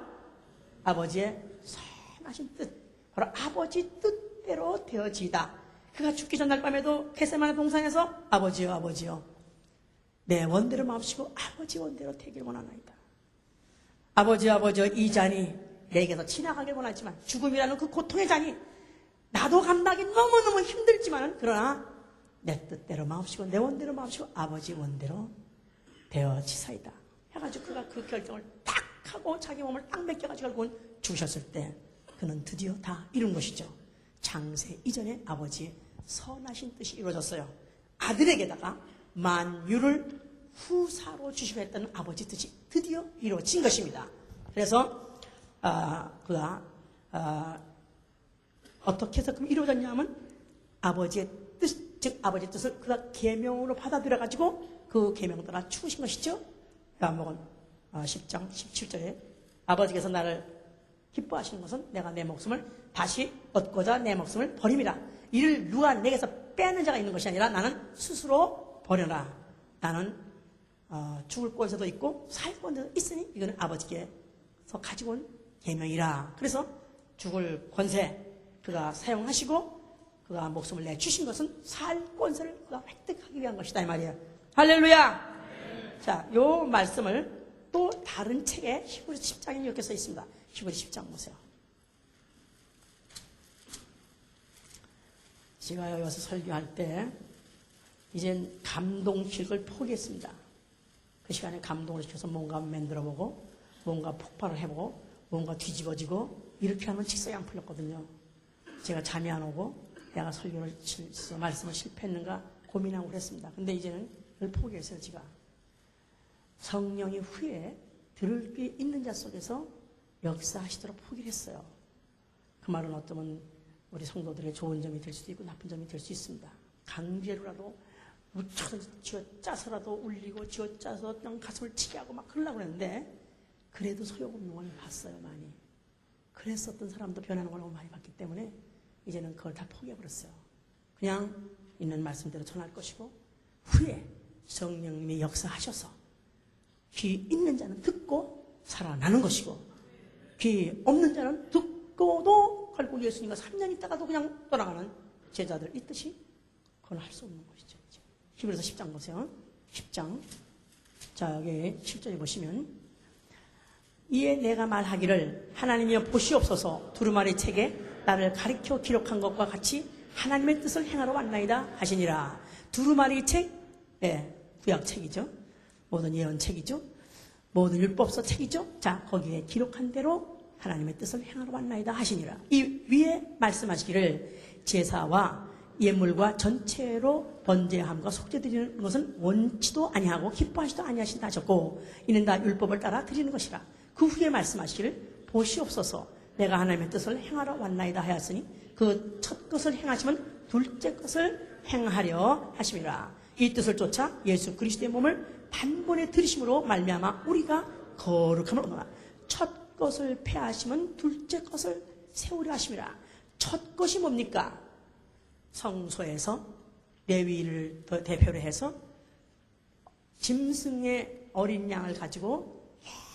아버지의 선하신 뜻, 바로 아버지 뜻대로 되어지이다. 그가 죽기 전날 밤에도 겟세마네 동산에서 아버지여 내 원대로 마옵시고 아버지 원대로 되길 원하나이다. 아버지여 이 잔이 내게서 지나가길 원하지만 죽음이라는 그 고통의 잔이 나도 감당하기 너무너무 힘들지만 그러나 내 뜻대로 마옵시고 내 원대로 마옵시고 아버지 원대로 되어지사이다 해가지고 그가 그 결정을 딱 하고 자기 몸을 딱 맡겨가지고 결국은 죽으셨을 때 그는 드디어 다 이룬 것이죠. 창세 이전에 아버지의 선하신 뜻이 이루어졌어요. 아들에게다가 만유를 후사로 주시고 했던 아버지 뜻이 드디어 이루어진 것입니다. 그래서 그가 어떻게 해서 그럼 이루어졌냐 하면 아버지의 뜻, 즉 아버지의 뜻을 그가 계명으로 받아들여가지고 그 계명을 따라 죽으신 것이죠. 요한복음 10장 17절에 아버지께서 나를 기뻐하시는 것은 내가 내 목숨을 다시 얻고자 내 목숨을 버림이라. 이를 누가 내게서 빼는 자가 있는 것이 아니라 나는 스스로 버려라. 나는 죽을 권세도 있고 살 권세도 있으니 이거는 아버지께서 가지고 온 계명이라. 그래서 죽을 권세 그가 사용하시고 그가 목숨을 내주신 것은 살 권세를 그가 획득하기 위한 것이다 이 말이에요. 할렐루야. 자, 요 말씀을 또 다른 책에 히브리서 10장에 이렇게 써 있습니다. 히브리서 10장 보세요. 제가 여기서 설교할 때 이젠 감동식을 포기했습니다. 그 시간에 감동을 시켜서 뭔가 만들어보고 뭔가 폭발을 해보고 뭔가 뒤집어지고 이렇게 하면 직성이 안 풀렸거든요. 제가 잠이 안 오고 내가 설교를 말씀을 실패했는가 고민하고 그랬습니다. 근데 이제는 그걸 포기했어요. 제가 성령이 후에 들을 게 있는 자 속에서 역사하시도록 포기를 했어요. 그 말은 어쩌면 우리 성도들의 좋은 점이 될 수도 있고 나쁜 점이 될 수 있습니다. 강제로라도 무척 쥐어짜서라도 울리고 쥐어짜서 그냥 가슴을 치게 하고 막 그러려고 했는데 그래도 소용없는 걸 봤어요. 많이. 그랬었던 사람도 변하는 걸 너무 많이 봤기 때문에 이제는 그걸 다 포기해버렸어요. 그냥 있는 말씀대로 전할 것이고 후에 성령님이 역사하셔서 귀 있는 자는 듣고 살아나는 것이고 귀 없는 자는 듣고도 결국 예수님과 3년 있다가도 그냥 떠나가는 제자들 있듯이 그건 할 수 없는 것이죠. 히브리서 10장 보세요. 10장 자 여기 7절에 보시면 이에 내가 말하기를 하나님이여 보시옵소서 두루마리 책에 나를 가리켜 기록한 것과 같이 하나님의 뜻을 행하러 왔나이다 하시니라. 두루마리 책, 구약 책이죠. 모든 예언 책이죠. 모든 율법서 책이죠. 자 거기에 기록한 대로 하나님의 뜻을 행하러 왔나이다 하시니라. 이 위에 말씀하시기를 제사와 예물과 전체로 번제함과 속죄 드리는 것은 원치도 아니하고 기뻐하시도 아니하신다 하셨고 이는 다 율법을 따라 드리는 것이라. 그 후에 말씀하시기를 보시옵소서 내가 하나님의 뜻을 행하러 왔나이다 하였으니 그 첫 것을 행하시면 둘째 것을 행하려 하심이라. 이 뜻을 쫓아 예수 그리스도의 몸을 단번에 들이심으로 말미암아 우리가 거룩함을 얻노라. 첫 것을 폐하시면 둘째 것을 세우려 하심이라. 첫 것이 뭡니까? 성소에서 레위를 대표로 해서 짐승의 어린 양을 가지고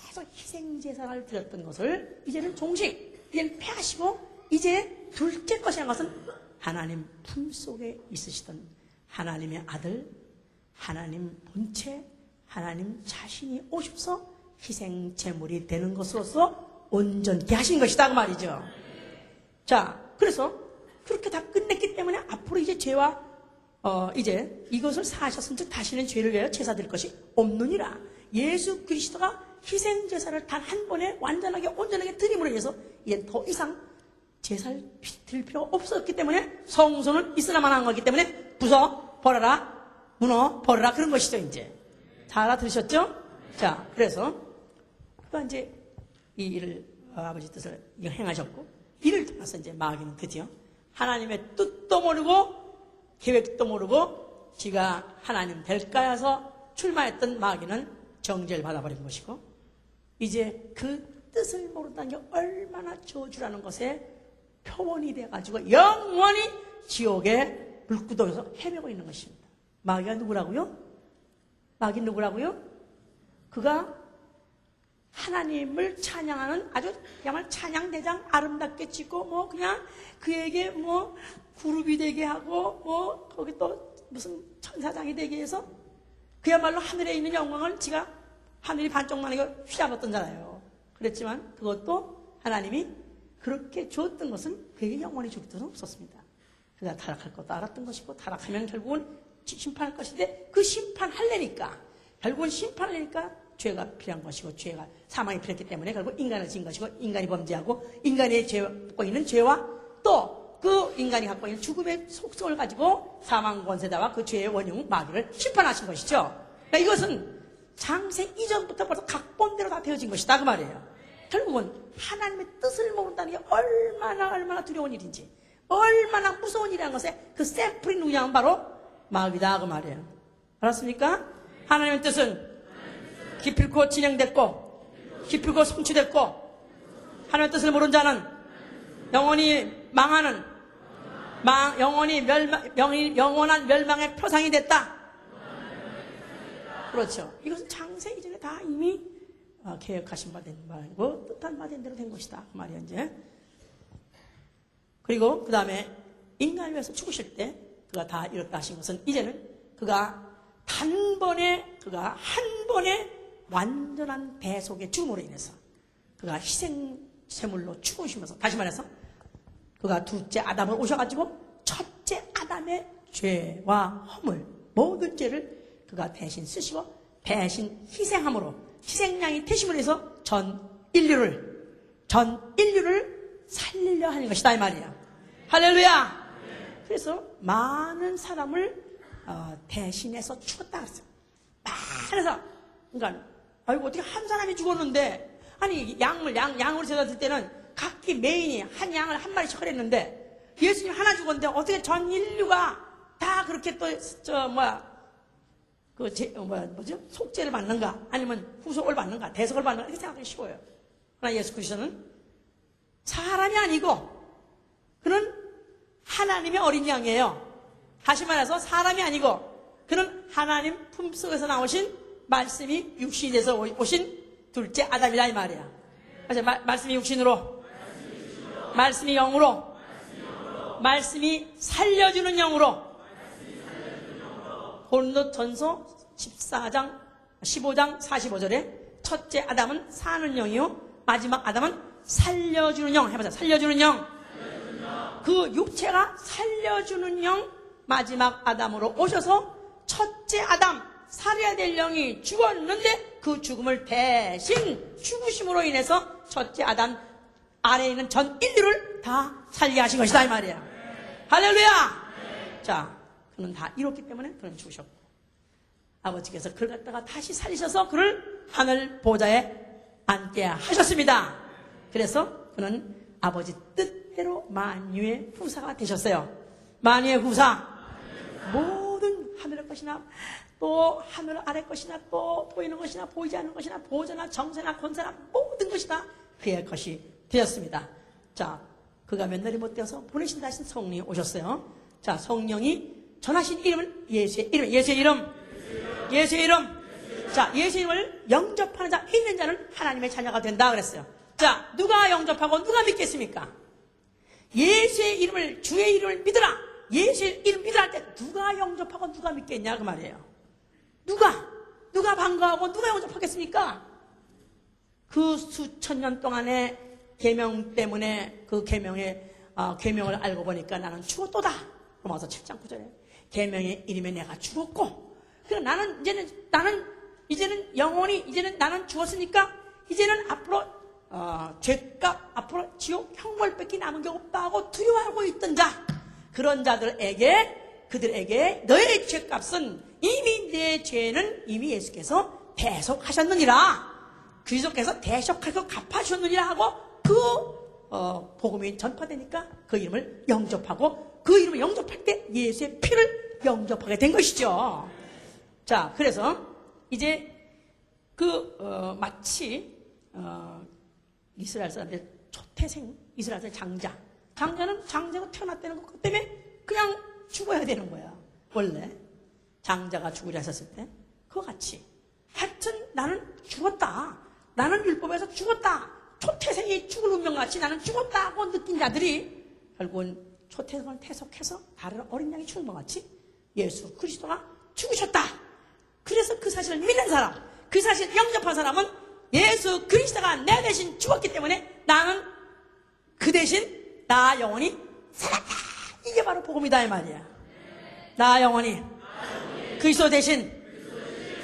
계속 희생제사를 드렸던 것을 이제는 이제는 폐하시고 이제 둘째 것이라는 것은 하나님 품속에 있으시던 하나님의 아들, 하나님 본체, 하나님 자신이 오셔서 희생제물이 되는 것으로서 온전케 하신 것이다 그 말이죠. 자, 그래서 그렇게 다 끝냈기 때문에 앞으로 이제 죄와 이제 이것을 사하셨은 즉 다시는 죄를 위하여 제사 드릴 것이 없느니라. 예수 그리스도가 희생제사를 단 한 번에 완전하게 온전하게 드림으로 인해서 이제 더 이상 제사를 드릴 필요가 없었기 때문에 성소는 있으나만 한 거기 때문에 부숴 버려라, 무너 버려라 그런 것이죠. 이제 다 알아들으셨죠? 자, 그래서 그가 이제 이 일을 아버지 뜻을 행하셨고 이를 통해서 이제 마귀는 드디어 하나님의 뜻도 모르고 계획도 모르고 지가 하나님 될까 해서 출마했던 마귀는 정죄를 받아버린 것이고 이제 그 뜻을 모른다는 게 얼마나 저주라는 것에 표본이 돼가지고 영원히 지옥의 물구덩이에서 헤매고 있는 것입니다. 마귀가 누구라고요? 마귀는 누구라고요? 그가 하나님을 찬양하는 아주 그야말로 찬양대장 아름답게 찍고 뭐 그냥 그에게 뭐 그룹이 되게 하고 뭐 거기 또 무슨 천사장이 되게 해서 그야말로 하늘에 있는 영광을 지가 하늘이 반쪽만 이거 휘잡았던잖아요. 그랬지만 그것도 하나님이 그렇게 주었던 것은 그에게 영원히 줄 뜻은 없었습니다. 그가 타락할 것도 알았던 것이고 타락하면 결국은 심판할 것인데 그 심판하려니까 결국은 심판하려니까 죄가 필요한 것이고 죄가 사망이 필요했기 때문에 결국 인간을 지은 것이고 인간이 범죄하고 인간이 갖고 있는 죄와 또 그 인간이 갖고 있는 죽음의 속성을 가지고 사망 권세자와 그 죄의 원흉 마귀를 심판하신 것이죠. 그러니까 이것은 창세 이전부터 벌써 각본대로 다 되어진 것이다 그 말이에요. 결국은 하나님의 뜻을 모른다는 게 얼마나 두려운 일인지 얼마나 무서운 일이라는 것에 그 샘플이 누구냐면 바로 마귀다 그 말이에요. 알았습니까? 하나님의 뜻은 기필코 진행됐고 기필코 성취됐고 하나님의 뜻을 모른 자는 영원히 망하는 영원한 멸망의 표상이 됐다. 그렇죠. 이것은 창세 이전에 다 이미 계획하신 바 된 말이고 뜻한 바 된 대로 된 것이다 그 말이에요. 이제 그리고 그 다음에 인간을 위해서 죽으실 때 그가 다 이뤘다 하신 것은 이제는 그가 한 번에 완전한 대속의 죽음으로 인해서 그가 희생제물로 죽으시면서 다시 말해서 그가 둘째 아담을 오셔가지고 첫째 아담의 죄와 허물 모든 죄를 그가 대신 쓰시고 대신 희생함으로 희생양이 되심으로 해서 전 인류를 살리려 하는 것이다 이 말이야. 할렐루야. 그래서 많은 사람을 대신해서 죽었다 그랬어요. 많은 그러니까 아이고 어떻게 한 사람이 죽었는데 아니 양으로 제사 드릴 때는 각기 메인이 한 양을 한 마리씩 허랬는데 예수님 하나 죽었는데 어떻게 전 인류가 다 그렇게 또 속죄를 받는가 아니면 후속을 받는가 대속을 받는가 이렇게 생각하기 쉬워요. 그러나 예수 그리스도는 사람이 아니고 그는 하나님의 어린 양이에요. 다시 말해서 사람이 아니고 그는 하나님 품속에서 나오신 말씀이 육신이 돼서 오신 둘째 아담이라 이 말이야. 그래서 말씀이 육신으로 말씀이 영으로 말씀이 살려주는 영으로 고린도전서 15장 45절에 첫째 아담은 사는 영이요 마지막 아담은 살려주는 영 해보자. 살려주는 영. 그 육체가 살려주는 영 마지막 아담으로 오셔서 첫째 아담 살해야 될 영이 죽었는데 그 죽음을 대신 죽으심으로 인해서 첫째 아담 아래에 있는 전 인류를 다 살게 하신 것이다 이 말이야. 할렐루야. 자, 그는 다 이뤘기 때문에 그는 죽으셨고, 아버지께서 그를 갖다가 다시 살리셔서 그를 하늘 보좌에 앉게 하셨습니다. 그래서 그는 아버지 뜻대로 만유의 후사가 되셨어요. 만유의 후사. 모든 하늘의 것이나 또 하늘 아래 것이나 또 보이는 것이나 보이지 않는 것이나 보좌나 정세나 권세나 모든 것이 다 그의 것이 되었습니다. 자, 그가 몇 날이 못 되어서 보내신다 하신 성령이 오셨어요. 자, 성령이 전하신 이름은 예수의 이름, 예수의 이름, 예수의 이름. 자, 예수의 이름을 영접하는 자, 믿는 자는 하나님의 자녀가 된다 그랬어요. 자, 누가 영접하고 누가 믿겠습니까? 예수의 이름을, 주의 이름을 믿으라. 예수의 이름 믿으라 할 때 누가 영접하고 누가 믿겠냐 그 말이에요. 누가 반가워하고 누가 영접하겠습니까? 그 수천 년 동안의 계명 때문에 그 계명을 알고 보니까 나는 죽었도다. 로마서 7장 9절에 계명의 이름에 내가 죽었고, 그래서 나는 이제는 영원히 이제는 나는 죽었으니까 이제는 앞으로 죄값, 앞으로 지옥 형벌밖에 남은 게 없다 하고 두려워하고 있던 자, 그런 그들에게 너의 죄값은 이미 내 죄는 이미 예수께서 대속하셨느니라. 그리스도께서 대속하고 갚아주셨느니라 하고 복음이 전파되니까 그 이름을 영접하고 그 이름을 영접할 때 예수의 피를 영접하게 된 것이죠. 자, 그래서 이제 마치 이스라엘 사람들 초태생 이스라엘 사람들 장자는 장자가 태어났다는 것 때문에 그냥 죽어야 되는 거야. 원래 장자가 죽으려 했었을 때 그와 같이 하여튼 나는 죽었다, 나는 율법에서 죽었다, 초태생이 죽을 운명같이 나는 죽었다 하고 느낀 자들이 결국은 초태생을 퇴속해서 다른 어린 양이 죽은 것 같이 예수 그리스도가 죽으셨다. 그래서 그 사실을 믿는 사람, 그 사실을 영접한 사람은 예수 그리스도가 내 대신 죽었기 때문에 나는 그 대신 나 영혼이 살았다. 이게 바로 복음이다 이 말이야. 나 영혼이 그리스도 대신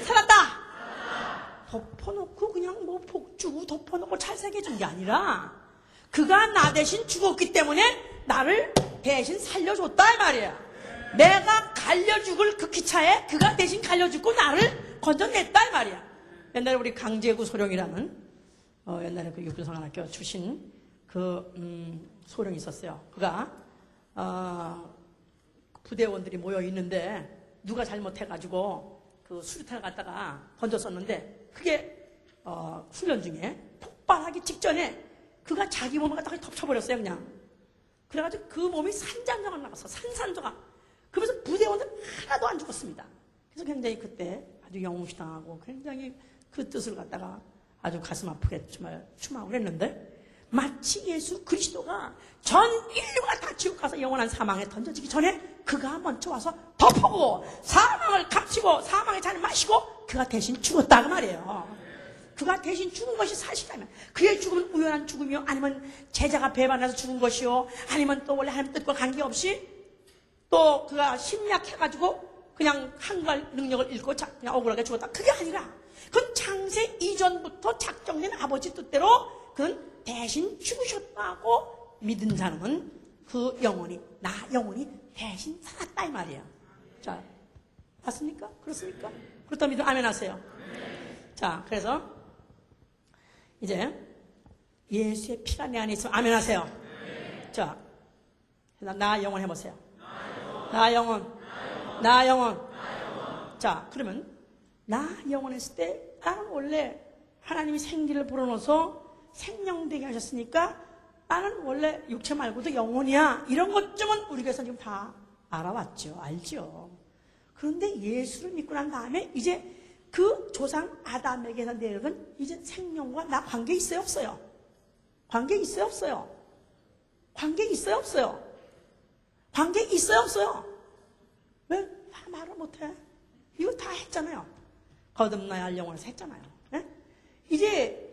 살았다. 덮어놓고 그냥 뭐 복주고 덮어놓고 찰색해 준 게 아니라 그가 나 대신 죽었기 때문에 나를 대신 살려줬다 이 말이야. 내가 갈려 죽을 그 기차에 그가 대신 갈려 죽고 나를 건져냈다 이 말이야. 옛날에 우리 강제구 소령이라는 옛날에 그 육군사관학교 출신 소령이 있었어요. 그가 부대원들이 모여 있는데 누가 잘못해가지고 그 수류탄을 갖다가 던졌었는데 그게 훈련 중에 폭발하기 직전에 그가 자기 몸을 갖다가 덮쳐버렸어요. 그냥 그래가지고 그 몸이 산산조각 나갔어. 산산조각. 그러면서 부대원들 하나도 안 죽었습니다. 그래서 굉장히 그때 아주 영웅시당하고 굉장히 그 뜻을 갖다가 아주 가슴 아프게 정말 추모하고 그랬는데, 마치 예수 그리스도가 전 인류가 다 지옥 가서 영원한 사망에 던져지기 전에 그가 먼저 와서 덮어고 사망을 값치고 사망의 잔을 마시고 그가 대신 죽었다 그 말이에요. 그가 대신 죽은 것이 사실이라면 그의 죽음은 우연한 죽음이요, 아니면 제자가 배반해서 죽은 것이요, 아니면 또 원래 하나님 뜻과 관계없이 또 그가 심약해가지고 그냥 한갈 능력을 잃고 그냥 억울하게 죽었다, 그게 아니라 그건 창세 이전부터 작정된 아버지 뜻대로 그는 대신 죽으셨다고 믿은 사람은 그 영혼이, 나 영혼이 대신 살았다 이 말이야. 자, 맞습니까? 그렇습니까? 그렇다면 믿으면 아멘 하세요. 자, 그래서 이제 예수의 피가 내 안에 있으면 아멘 하세요. 자, 나 영혼 해보세요. 나 영혼. 자, 그러면 나 영혼 했을 때 나는 원래 하나님이 생기를 불어넣어서 생명되게 하셨으니까 나는 원래 육체 말고도 영혼이야. 이런 것쯤은 우리가 지금 다 알아왔죠. 알죠. 그런데 예수를 믿고 난 다음에 이제 그 조상 아담에게서 내려온 이제 생명과 나 관계 있어요? 없어요? 관계 있어요? 없어요? 관계 있어요? 없어요? 관계 있어요? 없어요? 왜 다 말을 못해? 이거 다 했잖아요. 거듭나야 할 영혼에서 했잖아요. 네? 이제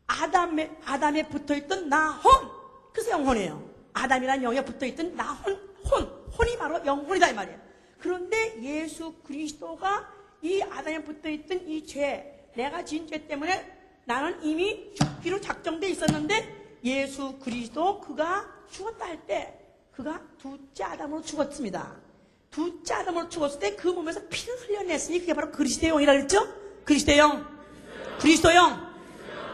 아담에 붙어있던 나혼, 그래서 영혼이에요. 아담이라는 영에 붙어있던 혼이 바로 영혼이다 이 말이에요. 그런데 예수 그리스도가 이 아담에 붙어있던 이 죄, 내가 지은 죄 때문에 나는 이미 죽기로 작정돼 있었는데 예수 그리스도 그가 죽었다 할 때 그가 둘째 아담으로 죽었습니다. 둘째 아담으로 죽었을 때 그 몸에서 피를 흘려냈으니 그게 바로 그리스도의 영이라 그랬죠? 그리스도의 영. 그리스도의 영.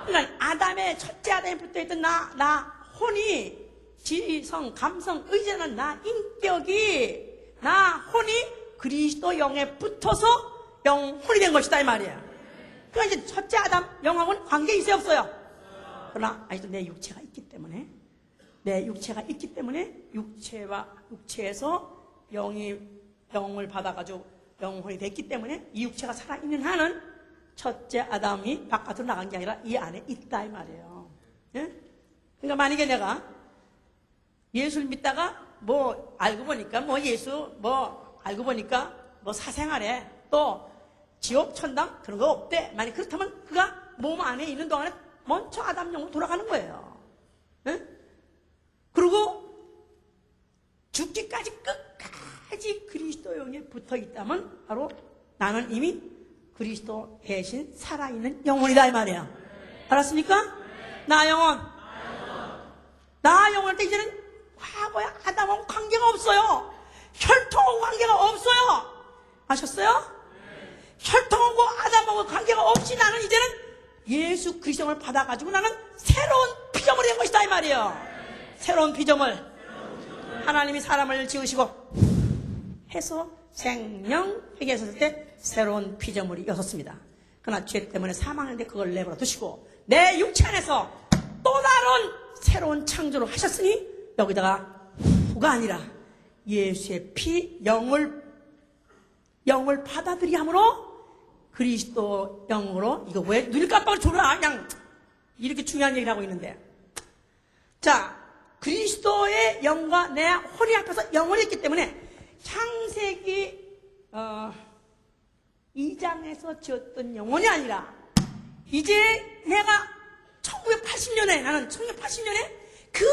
그러니까 아담의 첫째 아담에 붙어있던 나 혼이 지성, 감성, 의지는 나 인격이 나 혼이 그리스도 영에 붙어서 영혼이 된 것이다 이 말이야. 그러니까 이제 첫째 아담 영하고는 관계 있어요 없어요? 그러나 아직도 내 육체가 있기 때문에 육체에서 영을 받아가지고 영혼이 됐기 때문에 이 육체가 살아있는 한은 첫째 아담이 바깥으로 나간 게 아니라 이 안에 있다 이 말이에요. 예? 그러니까 만약에 내가 예수를 믿다가 알고 보니까 알고 보니까 사생활에 또 지옥 천당 그런 거 없대. 만약 그렇다면 그가 몸 안에 있는 동안에 먼저 아담 영으로 돌아가는 거예요. 예? 그리고 죽기까지 끝까지 그리스도 영에 붙어 있다면 바로 나는 이미 그리스도 대신 살아있는 영혼이다 이 말이에요. 알았습니까? 나 영혼 할 때 이제는 과거에 아담하고 관계가 없어요. 혈통하고 관계가 없어요. 아셨어요? 혈통하고 아담하고 관계가 없이 나는 이제는 예수 그리스도를 받아가지고 나는 새로운 피조물이 된 것이다 이 말이에요. 새로운 피조물. 하나님이 사람을 지으시고 해서 생명회개에 섰을 때 새로운 피조물이 였었습니다. 그러나 죄 때문에 사망했는데 그걸 내버려 두시고 내 육체 안에서 또 다른 새로운 창조를 하셨으니 여기다가 후가 아니라 예수의 피 영을 받아들이함으로 그리스도 영으로 이거 왜 눈을 깜빡을 졸아 그냥 이렇게 중요한 얘기를 하고 있는데 자 그리스도의 영과 내 혼이 앞에서 영혼이 있기 때문에 창세기 2장에서 지었던 영혼이 아니라 이제 내가 1980년에 나는 1980년에 그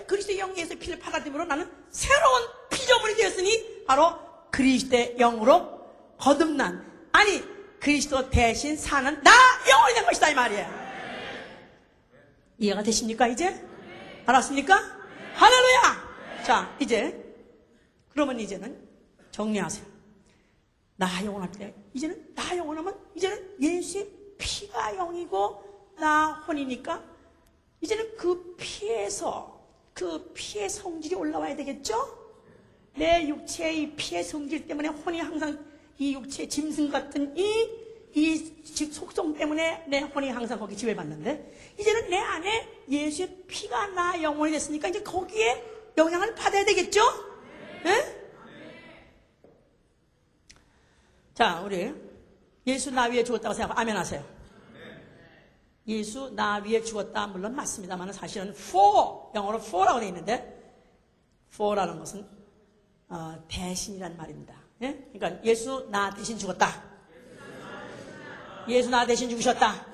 그리스도의 영에서 피를 받아들임으로 나는 새로운 피조물이 되었으니 바로 그리스도의 영으로 거듭난 아니 그리스도 대신 사는 나 영혼이 된 것이다 이 말이에요. 이해가 되십니까 이제? 알았습니까? 할렐루야! 자 그러면 이제는 정리하세요. 나 영혼할 때 이제는 나 영혼하면 이제는 예수의 피가 영이고 나 혼이니까 이제는 그 피의 성질이 올라와야 되겠죠? 내 육체의 피의 성질 때문에 혼이 항상 이 육체의 짐승 같은 이 속성 때문에 내 혼이 항상 거기 지배받는데 이제는 내 안에 예수의 피가 나 영혼이 됐으니까 이제 거기에 영향을 받아야 되겠죠? 네? 자, 우리 예수 나 위에 죽었다고 생각하고 아멘 하세요. 예수 나 위에 죽었다 물론 맞습니다만 사실은 for 영어로 for라고 되어 있는데 for라는 것은 대신이란 말입니다. 예? 그러니까 예수 나 대신 죽었다. 예수 나 대신 죽으셨다.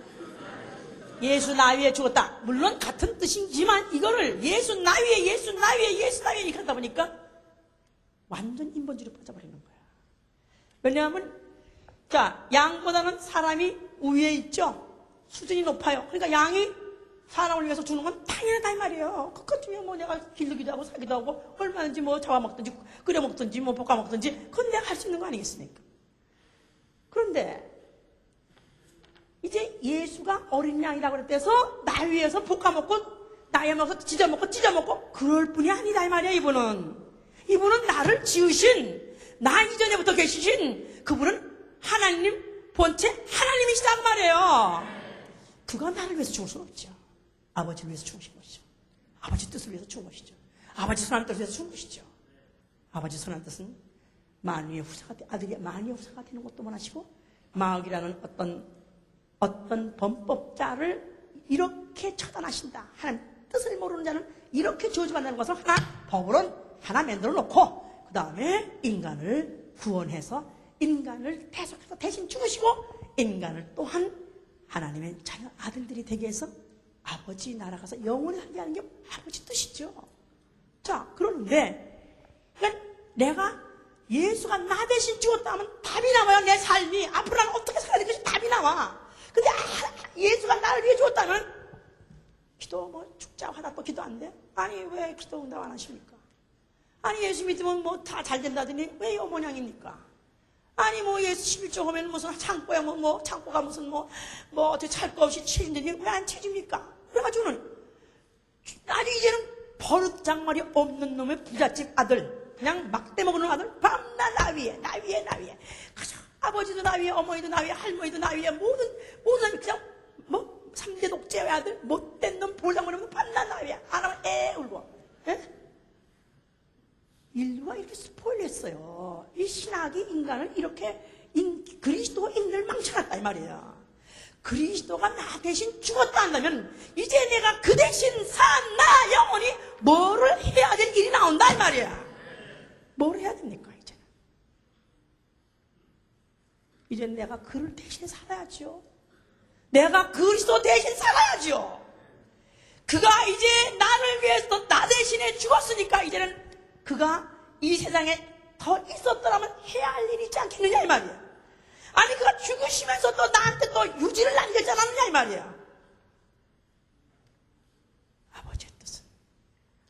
예수 나 위에 죽었다. 물론 같은 뜻이지만 이거를 예수 나 위에 이렇게 하다 보니까 완전 인본주의로 빠져버리는 거야. 왜냐하면 자 양보다는 사람이 우위에 있죠. 수준이 높아요. 그러니까 양이 사람을 위해서 주는 건 당연하다 이 말이에요. 그것쯤이면 내가 기르기도 하고 사기도 하고 얼마든지 잡아먹든지 끓여먹든지 볶아먹든지 그건 내가 할 수 있는 거 아니겠습니까? 그런데 이제 예수가 어린 양이라고 그랬대서 나 위해서 볶아먹고 나에 먹어서 찢어먹고 그럴 뿐이 아니다 이 말이야. 이분은 나를 지으신 나 이전에부터 계시신 그분은 하나님 본체 하나님이시다 그 말이에요. 그가 나를 위해서 죽을 수는 없죠. 아버지를 위해서 죽으신 것이죠. 아버지 뜻을 위해서 죽은 것이죠. 아버지 선한 뜻을 위해서 죽은 것이죠. 아버지 선한 뜻은 만유의 후사가 아들이 만유의 후사가 되는 것도 원하시고 마귀라는 어떤 범법자를 이렇게 처단하신다. 하나님 뜻을 모르는 자는 이렇게 저주받는 것을 법으로 하나 만들어 놓고 그 다음에 인간을 구원해서 인간을 대속해서 대신 죽으시고 인간을 또한 하나님의 자녀 아들들이 되게 해서 아버지 나라 가서 영원히 살게 하는 게 아버지 뜻이죠. 자, 그런데 그러니까 내가 예수가 나 대신 죽었다 하면 답이 나와요. 내 삶이 앞으로 나는 어떻게 살아야 될지 답이 나와. 근데 예수가 나를 위해 죽었다면 기도 죽자고 하다 또 기도 안 돼? 아니 왜 기도 응답 안 하십니까? 아니 예수 믿으면 뭐 다 잘 된다더니 왜 요 모양입니까? 아니 뭐 예수 11조 하면 무슨 창고야 뭐 창고가 무슨 뭐 어떻게 찰 거 없이 치는데 왜 안 쳐집니까? 그래가지고는 아주 이제는 버릇장말이 없는 놈의 부잣집 아들, 그냥 막대 먹는 아들, 밤낮 나 위에 가자. 아버지도 나 위에, 어머니도 나 위에, 할머니도 나 위에, 모든 그냥 뭐 3대 독재의 아들, 못된 놈 볼랑 그러면 밤낮 나 위에 안 하면 울고. 예? 인류가 이렇게 스포일했어요. 이 신학이 인간을 이렇게 그리스도가 인간을 망쳐놨다 이 말이에요. 그리스도가 나 대신 죽었다 한다면 이제 내가 그 대신 산 나 영혼이 뭐를 해야 될 일이 나온다 이 말이야. 뭘 해야 됩니까 이제는? 이제는 내가 그를 대신 살아야죠. 내가 그리스도 대신 살아야죠. 그가 이제 나를 위해서 나 대신에 죽었으니까 이제는 그가 이 세상에 더 있었더라면 해야 할 일이 있지 않겠느냐 이 말이야. 아니 그가 죽으시면서 또 나한테 또 유지를 남겼지 않았느냐 이 말이야. 아버지의 뜻은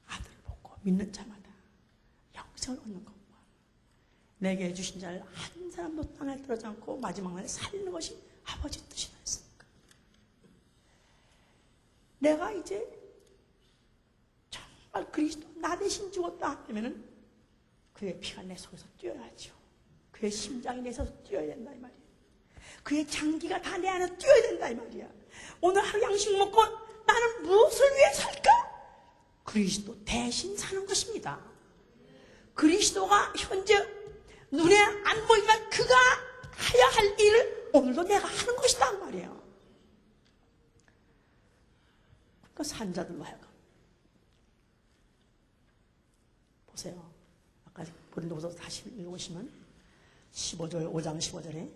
아들을 보고 믿는 자마다 영생을 얻는 것과 내게 주신 자를 한 사람도 땅에 떨어지지 않고 마지막 날에 살리는 것이 아버지의 뜻이라 했습니까? 내가 이제 정말 그리스도 나 대신 죽었다 하면은 그의 피가 내 속에서 뛰어야죠. 그의 심장이 내 속에서 뛰어야 된다 이 말이야. 그의 장기가 다 내 안에 뛰어야 된다 이 말이야. 오늘 하루 양식 먹고 나는 무엇을 위해 살까? 그리스도 대신 사는 것입니다. 그리스도가 현재 눈에 안 보이지만 그가 해야 할 일을 오늘도 내가 하는 것이다 그 말이에요. 그러니까 산자들로 하여금 보세요. 아까 고린도후서 다시 읽어보시면 5장 15절에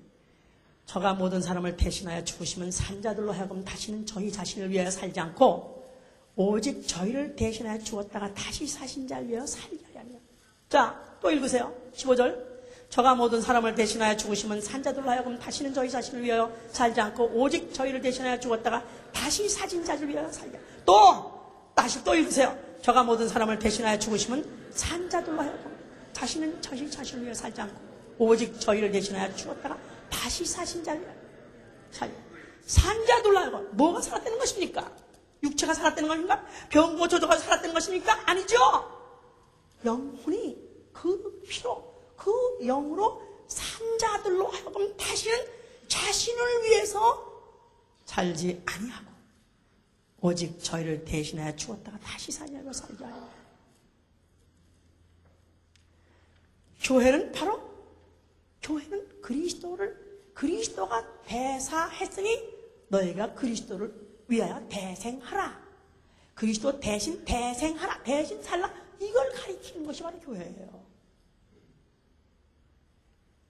저가 모든 사람을 대신하여 죽으시면 산자들로 하여금 다시는 저희 자신을 위하여 살지 않고 오직 저희를 대신하여 죽었다가 다시 사신 자를 위하여 살게 하려. 자, 또 읽으세요. 15절. 저가 모든 사람을 대신하여 죽으시면 산자들로 하여금 다시는 저희 자신을 위하여 살지 않고 오직 저희를 대신하여 죽었다가 다시 사신 자를 위하여 살게. 다시 또 읽으세요. 저가 모든 사람을 대신하여 죽으시면 산자들로 하여금 다시는 저희 자신을 위하여 살지 않고 오직 저희를 대신하여 죽었다가 다시 사신 자를 위하여 살게. 산자들로 하여금 뭐가 살았다는 것입니까? 육체가 살았다는 것입니까? 병고 조조가 살았다는 것입니까? 아니죠. 영혼이 그 피로 그 영으로 산자들로 하여금 다시는 자신을 위해서 살지 아니하고 오직 저희를 대신하여 죽었다가 다시 살려고 살게 하여. 교회는 그리스도가 대사했으니 너희가 그리스도를 위하여 대생하라. 그리스도 대신 대생하라. 대신 살라. 이걸 가리키는 것이 바로 교회예요.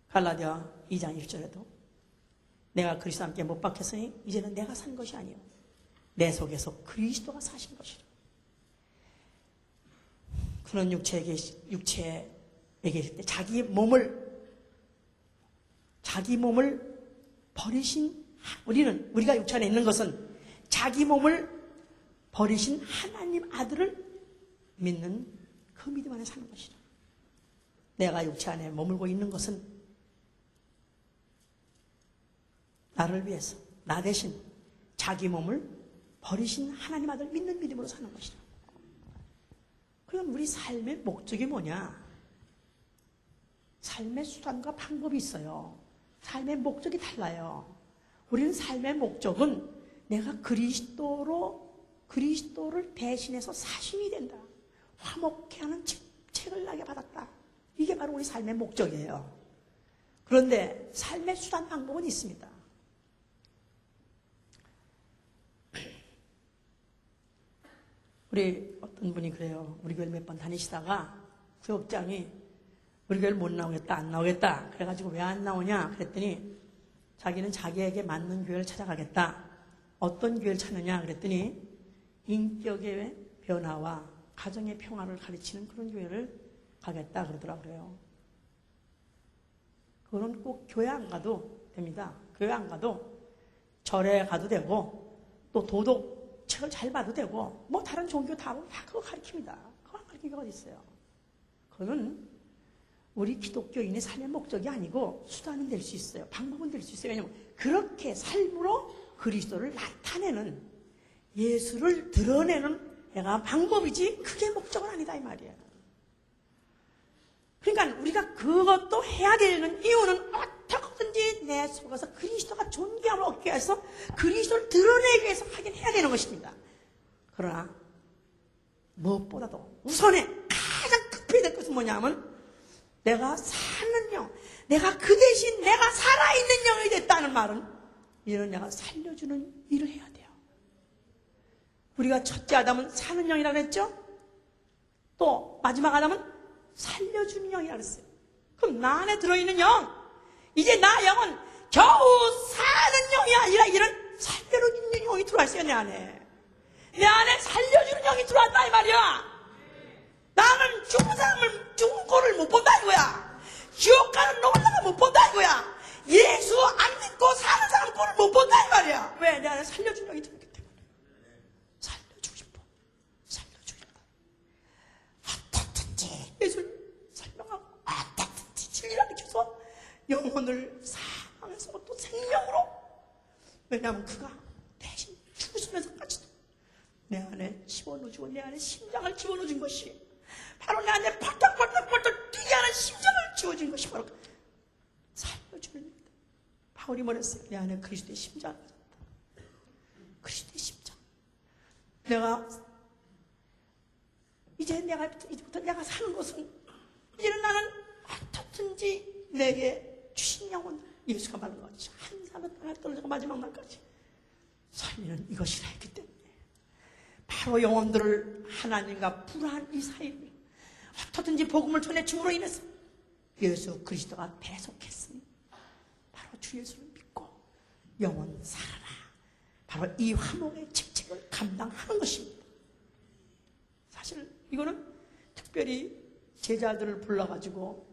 갈라디아 2장 1절에도 내가 그리스도 함께 못 박혔으니 이제는 내가 산 것이 아니요 내 속에서 그리스도가 사신 것이라. 그는 육체에 계실 때 자기 몸을 버리신 우리가 육체 안에 있는 것은 자기 몸을 버리신 하나님 아들을 믿는 그 믿음 안에 사는 것이라. 내가 육체 안에 머물고 있는 것은 나를 위해서 나 대신 자기 몸을 버리신 하나님 아들 믿는 믿음으로 사는 것이라. 그럼 우리 삶의 목적이 뭐냐? 삶의 수단과 방법이 있어요. 삶의 목적이 달라요. 우리는 삶의 목적은 내가 그리스도를 대신해서 사신이 된다. 화목케 하는 책을 나게 받았다. 이게 바로 우리 삶의 목적이에요. 그런데 삶의 수단 방법은 있습니다. 우리 어떤 분이 그래요. 우리 교회를 몇 번 다니시다가 구역장이 우리 교회를 못 나오겠다, 안 나오겠다. 그래가지고 왜 안 나오냐 그랬더니 자기는 자기에게 맞는 교회를 찾아가겠다. 어떤 교회를 찾느냐 그랬더니 인격의 변화와 가정의 평화를 가르치는 그런 교회를 가겠다 그러더라고요. 그거는 꼭 교회 안 가도 됩니다. 교회 안 가도 절에 가도 되고 또 도덕책을 잘 봐도 되고 뭐 다른 종교 다 그거 가르칩니다. 그거 안 가르치는 게 어디 있어요. 그거는 우리 기독교인의 삶의 목적이 아니고 수단은 될 수 있어요. 방법은 될 수 있어요. 왜냐하면 그렇게 삶으로 그리스도를 나타내는, 예수를 드러내는 내가 방법이지 그게 목적은 아니다 이 말이에요. 그러니까 우리가 그것도 해야 되는 이유는 어떻게든지 내 속에서 그리스도가 존귀함을 얻기 위해서 그리스도를 드러내기 위해서 하긴 해야 되는 것입니다. 그러나 무엇보다도 우선에 가장 급해야 될 것은 뭐냐면 내가 사는 영, 내가 그 대신 내가 살아있는 영이 됐다는 말은 이런 내가 살려주는 일을 해야 돼요. 우리가 첫째 아담은 사는 영이라고 했죠? 또 마지막 아담은 살려주는 영이라고 했어요. 그럼 나 안에 들어있는 영, 이제 나 영은 겨우 사는 영이 아니라 이런 살려주는 영이 들어왔어요. 내 안에 살려주는 영이 들어왔다 이 말이야. 나는 죽은 사람을, 죽은 꼴을 못 본다 이거야. 지옥 가는 놈을 내가 못 본다 이거야. 예수 안 믿고 사는 사람 꼴을 못 본다 이 말이야. 왜? 내 안에 살려주는 영이 들어있기 때문에. 살려주고 싶어. 어떻든지 예수를 설명하고 어떻든지 진리를 가르쳐서 영혼을 사망에서부터 생명으로, 왜냐하면 그가 대신 죽으시면서까지도 내 안에 집어넣어주고 내 안에 심장을 집어넣어준 것이 바로 내 안에 펄떡펄떡 뛰게 하는 심장을 지어준 것이 바로 살려주는 일이다. 바울이 말했어요. 내 안에 그리스도의 심장을 가졌다. 그리스도의 심장. 이제부터 내가 사는 것은, 이제는 나는 어떻든지 내게 주신 영혼, 예수가 말한 것 같이 한 사람의 땅에 떨어져서 마지막 날까지 살리는 이것이라 했기 때문에 바로 영혼들을 하나님과 불화한 이 사이를 어떻든지 복음을 전해줌으로 인해서 예수 그리스도가 배속했으니 바로 주 예수를 믿고 영혼 살아라, 바로 이 화목의 직책을 감당하는 것입니다. 사실 이거는 특별히 제자들을 불러가지고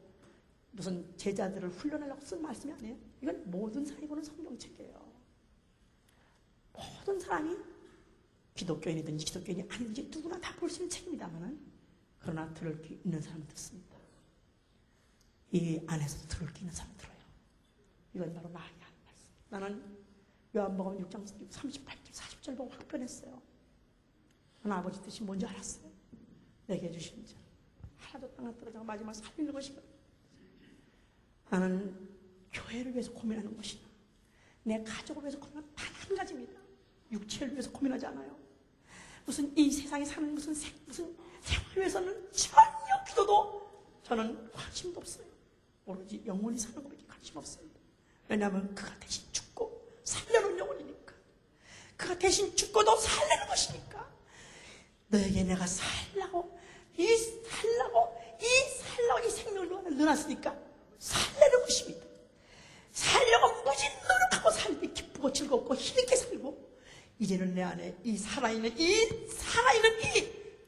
무슨 제자들을 훈련하려고 쓴 말씀이 아니에요. 이건 모든 사람이 보는 성경책이에요. 모든 사람이 기독교인이든지 기독교인이 아니든지 누구나 다 볼 수 있는 책입니다만은, 그러나 들을 게 있는 사람은 듣습니다. 이 안에서도 들을 게 있는 사람은 들어요. 이건 바로 나의 한 말씀. 나는 요한복음 6장 38절 40절 보고 확 변했어요. 나는 아버지 뜻이 뭔지 알았어요. 내게 주신 자 하나도 땅에 떨어져 마지막 살리는 것이거든요. 나는 교회를 위해서 고민하는 것이나 내 가족을 위해서 고민하는 단 한 가지입니다. 육체를 위해서 고민하지 않아요. 무슨 이 세상에 사는 무슨 생활을 위해서는 전혀 기도도 저는 관심도 없어요. 오로지 영원히 사는 것밖에 관심 없어요. 왜냐하면 그가 대신 죽고 살려놓은 영혼이니까. 그가 대신 죽고도 살리는 것이니까. 너에게 내가 살라고 이 생명을 넣어놨으니까 살려는 것입니다. 살려고 무진 노력하고 살기 기쁘고 즐겁고 힘있게 살고, 이제는 내 안에 이 살아있는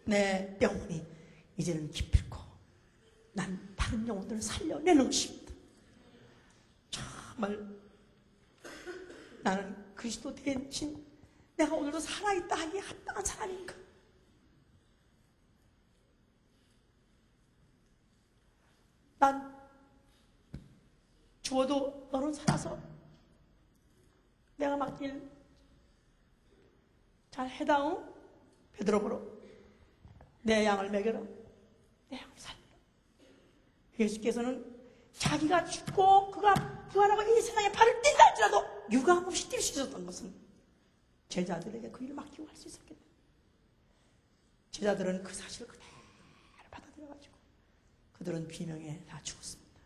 내 영혼이 이제는 기필코 난 다른 영혼들을 살려내는 것입니다. 정말 나는 그리스도 대신 내가 오늘도 살아있다 하기에 합당한 사람인가? 난 죽어도 너는 살아서 내가 맡길 잘 해다오. 베드로보로 내 양을 먹여라. 내 양을 살려라. 예수께서는 자기가 죽고 그가 부활하고 이 세상에 발을 띈다 할지라도 유감없이 뛸 수 있었던 것은 제자들에게 그 일을 맡기고 할 수 있었겠다. 제자들은 그 사실을 그대로 받아들여가지고 그들은 비명에 다 죽었습니다.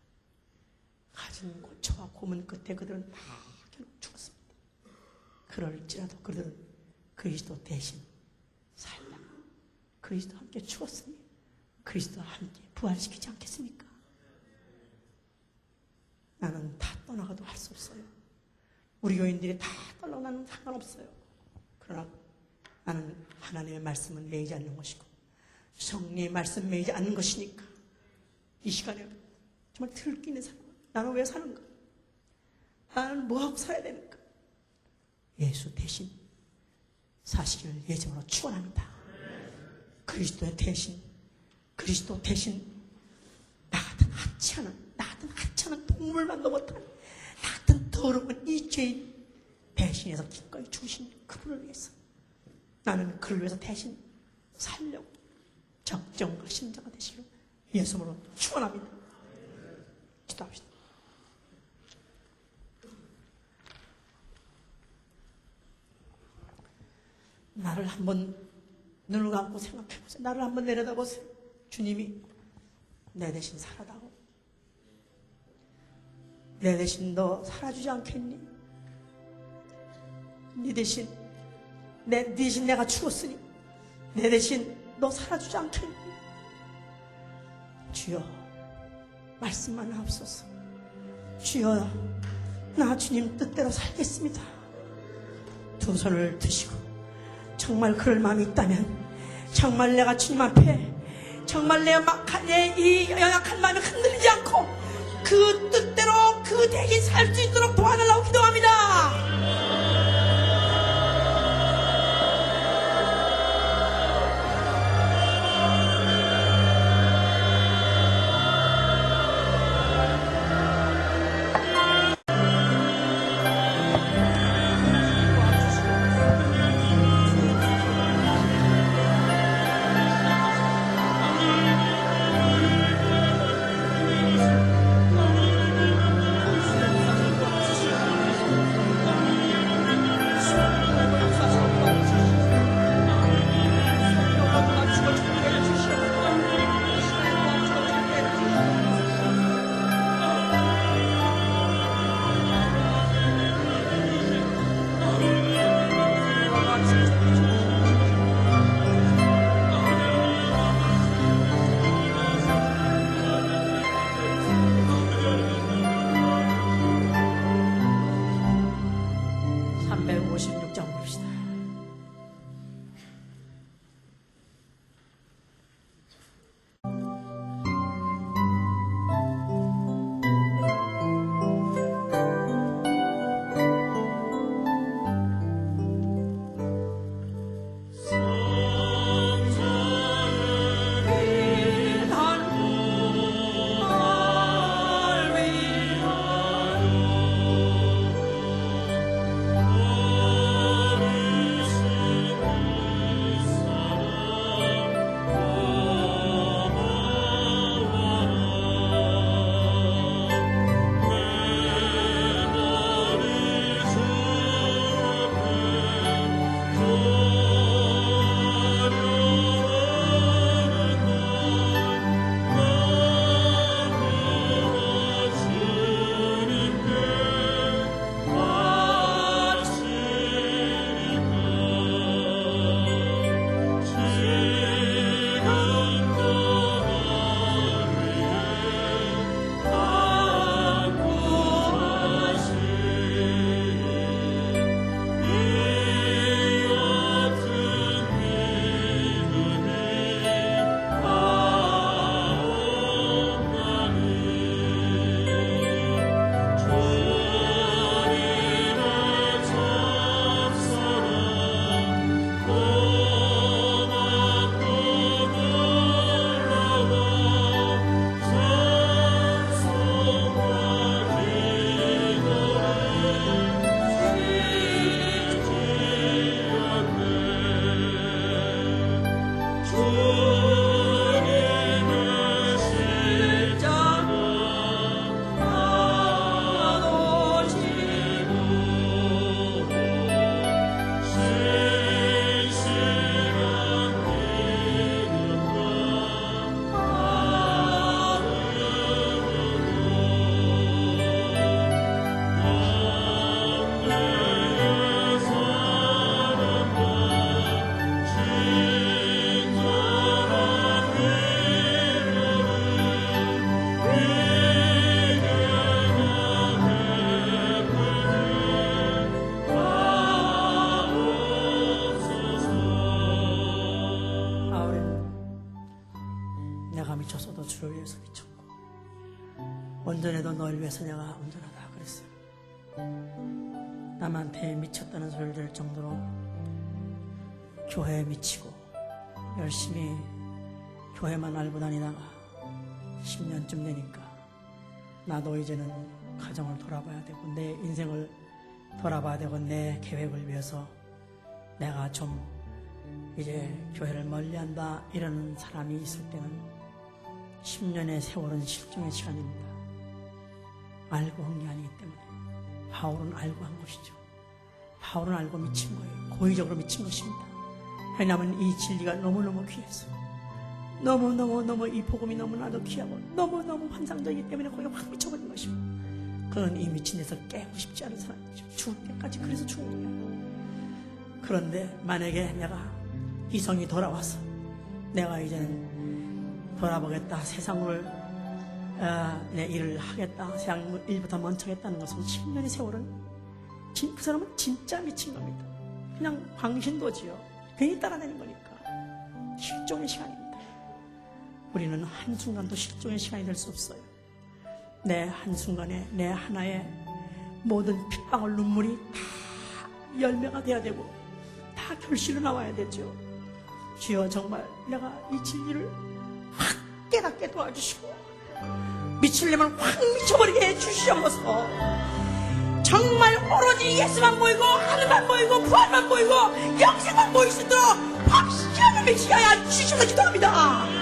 가진 고초와 고문 끝에 그들은 다 결국 죽었습니다. 그럴지라도 그들은 그리스도 대신 살라. 그리스도와 함께 죽었으니 그리스도와 함께 부활시키지 않겠습니까? 나는 다 떠나가도 할 수 없어요. 우리 교인들이 다 떠나가는 상관없어요. 그러나 나는 하나님의 말씀은 매이지 않는 것이고 성령의 말씀 매이지 않는 것이니까 이 시간에 정말 들을 게 있는 사람, 나는 왜 사는가? 나는 뭐하고 살아야 되는가? 예수 대신 사시기를 예정으로 축원합니다. 그리스도 대신 나 같은 하찮은 동물만도 못한 나 같은 더러운 이 죄인 배신해서 기꺼이 죽으신 그분을 위해서 나는 그를 위해서 대신 살려고 적정과 신자가 되시기를 예수님으로 축원합니다. 기도합시다. 나를 한번 눈을 감고 생각해보세요. 나를 한번 내려다보세요. 주님이 내 대신 살아다오. 내 대신 너 살아주지 않겠니? 네 대신 내가 죽었으니 내 대신 너 살아주지 않겠니? 주여 말씀만 하옵소서. 주여 나 주님 뜻대로 살겠습니다. 두 손을 드시고 정말 그럴 마음이 있다면 정말 내가 주님 앞에 정말 내 이 연약한 마음이 흔들리지 않고 그 뜻대로 그 대신 살 수 있도록 도와달라고 기도합니다. 미쳤어도 주를 위해서 미쳤고 온전해도 너를 위해서 내가 온전하다 그랬어요. 남한테 미쳤다는 소리를 들을 정도로 교회에 미치고 열심히 교회만 알고 다니다가 10년쯤 되니까 나도 이제는 가정을 돌아봐야 되고 내 인생을 돌아봐야 되고 내 계획을 위해서 내가 좀 이제 교회를 멀리한다 이러는 사람이 있을 때는 10년의 세월은 실종의 시간입니다. 알고 한 게 아니기 때문에. 바울은 알고 한 것이죠. 바울은 알고 미친 거예요. 고의적으로 미친 것입니다. 왜냐하면 이 진리가 너무너무 귀해서, 너무너무 이 복음이 너무나도 귀하고 너무너무 환상적이기 때문에 거기에 확 미쳐버린 것입니다. 그는 이 미친 데서 깨고 싶지 않은 사람이죠. 죽을 때까지 그래서 죽은 거예요. 그런데 만약에 내가 이성이 돌아와서 내가 이제는 돌아보겠다, 세상을 내 일을 하겠다, 세상 일부터 멈추겠다는 것은 10년의 세월은 그 사람은 진짜 미친 겁니다. 그냥 광신도지요. 괜히 따라내는 거니까. 실종의 시간입니다. 우리는 한순간도 실종의 시간이 될 수 없어요. 내 한순간에 내 하나의 모든 핏방울 눈물이 다 열매가 돼야 되고 다 결실로 나와야 되죠. 주여, 정말 내가 이 진리를 확 깨닫게 도와주시고 미치려면 확 미쳐버리게 해주시옵소서. 정말 오로지 예수만 보이고 하늘만 보이고 부활만 보이고 영생만 보일 수 있도록 확실한 미치게 하여 주시옵소서 기도합니다.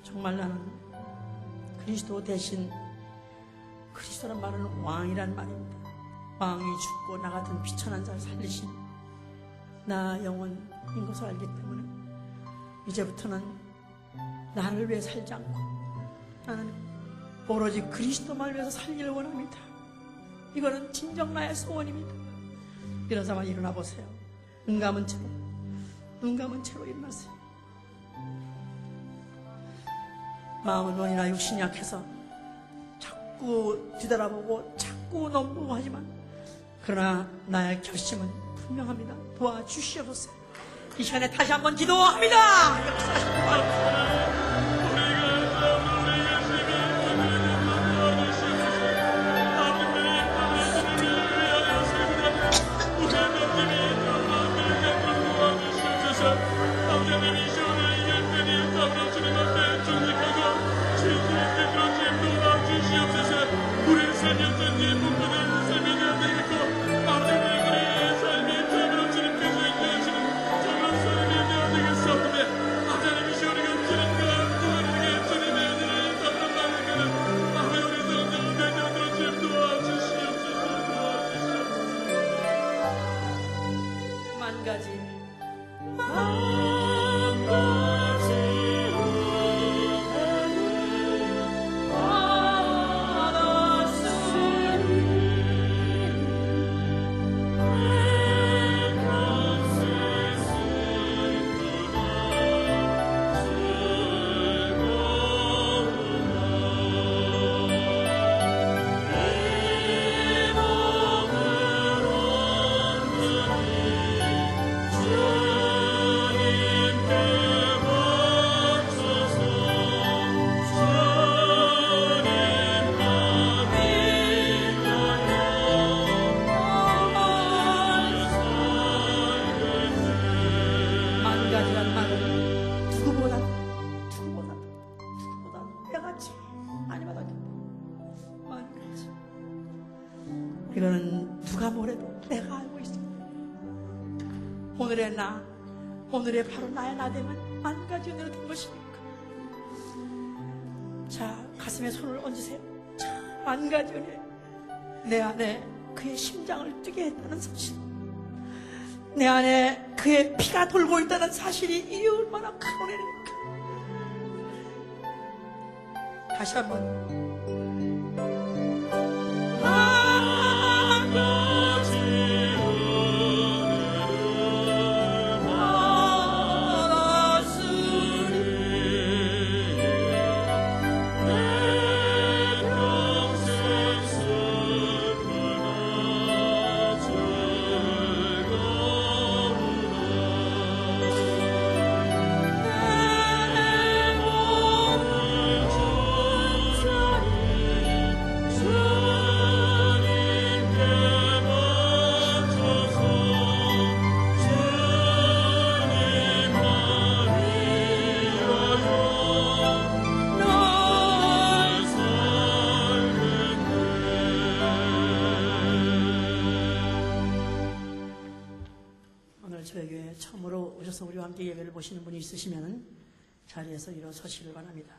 정말 나는 그리스도 대신, 그리스도란 말은 왕이란 말입니다. 왕이 죽고 나 같은 비천한 자를 살리신 나 영혼인 것을 알기 때문에 이제부터는 나를 위해 살지 않고 나는 오로지 그리스도만 위해서 살기를 원합니다. 이거는 진정 나의 소원입니다. 일어나면 일어나 보세요. 눈 감은 채로 일어나세요. 마음은 원이나 육신이 약해서 자꾸 뒤돌아보고 자꾸 넘보고 하지만 그러나 나의 결심은 분명합니다. 도와주시옵소서. 이 시간에 다시 한번 기도합니다.
삶의 삶의 삶의 삶의
가지 만가지란 말은 누구보다 내가 제일 많이 받았기 만가지. 이거는 누가 뭐래도 내가 알고 있습니다. 오늘의 나, 오늘의 바로 나의 나 되면 만가지 은혜가 된 것이니까. 자, 가슴에 손을 얹으세요. 자, 만가지 은혜. 내 안에 그의 심장을 뛰게 했다는 사실, 내 안에 그의 피가 돌고 있다는 사실이 이 얼마나 큰 은혜입니까? 다시 한번 오늘 저희 교회에 처음으로 오셔서 우리와 함께 예배를 보시는 분이 있으시면 자리에서 일어서시길 바랍니다.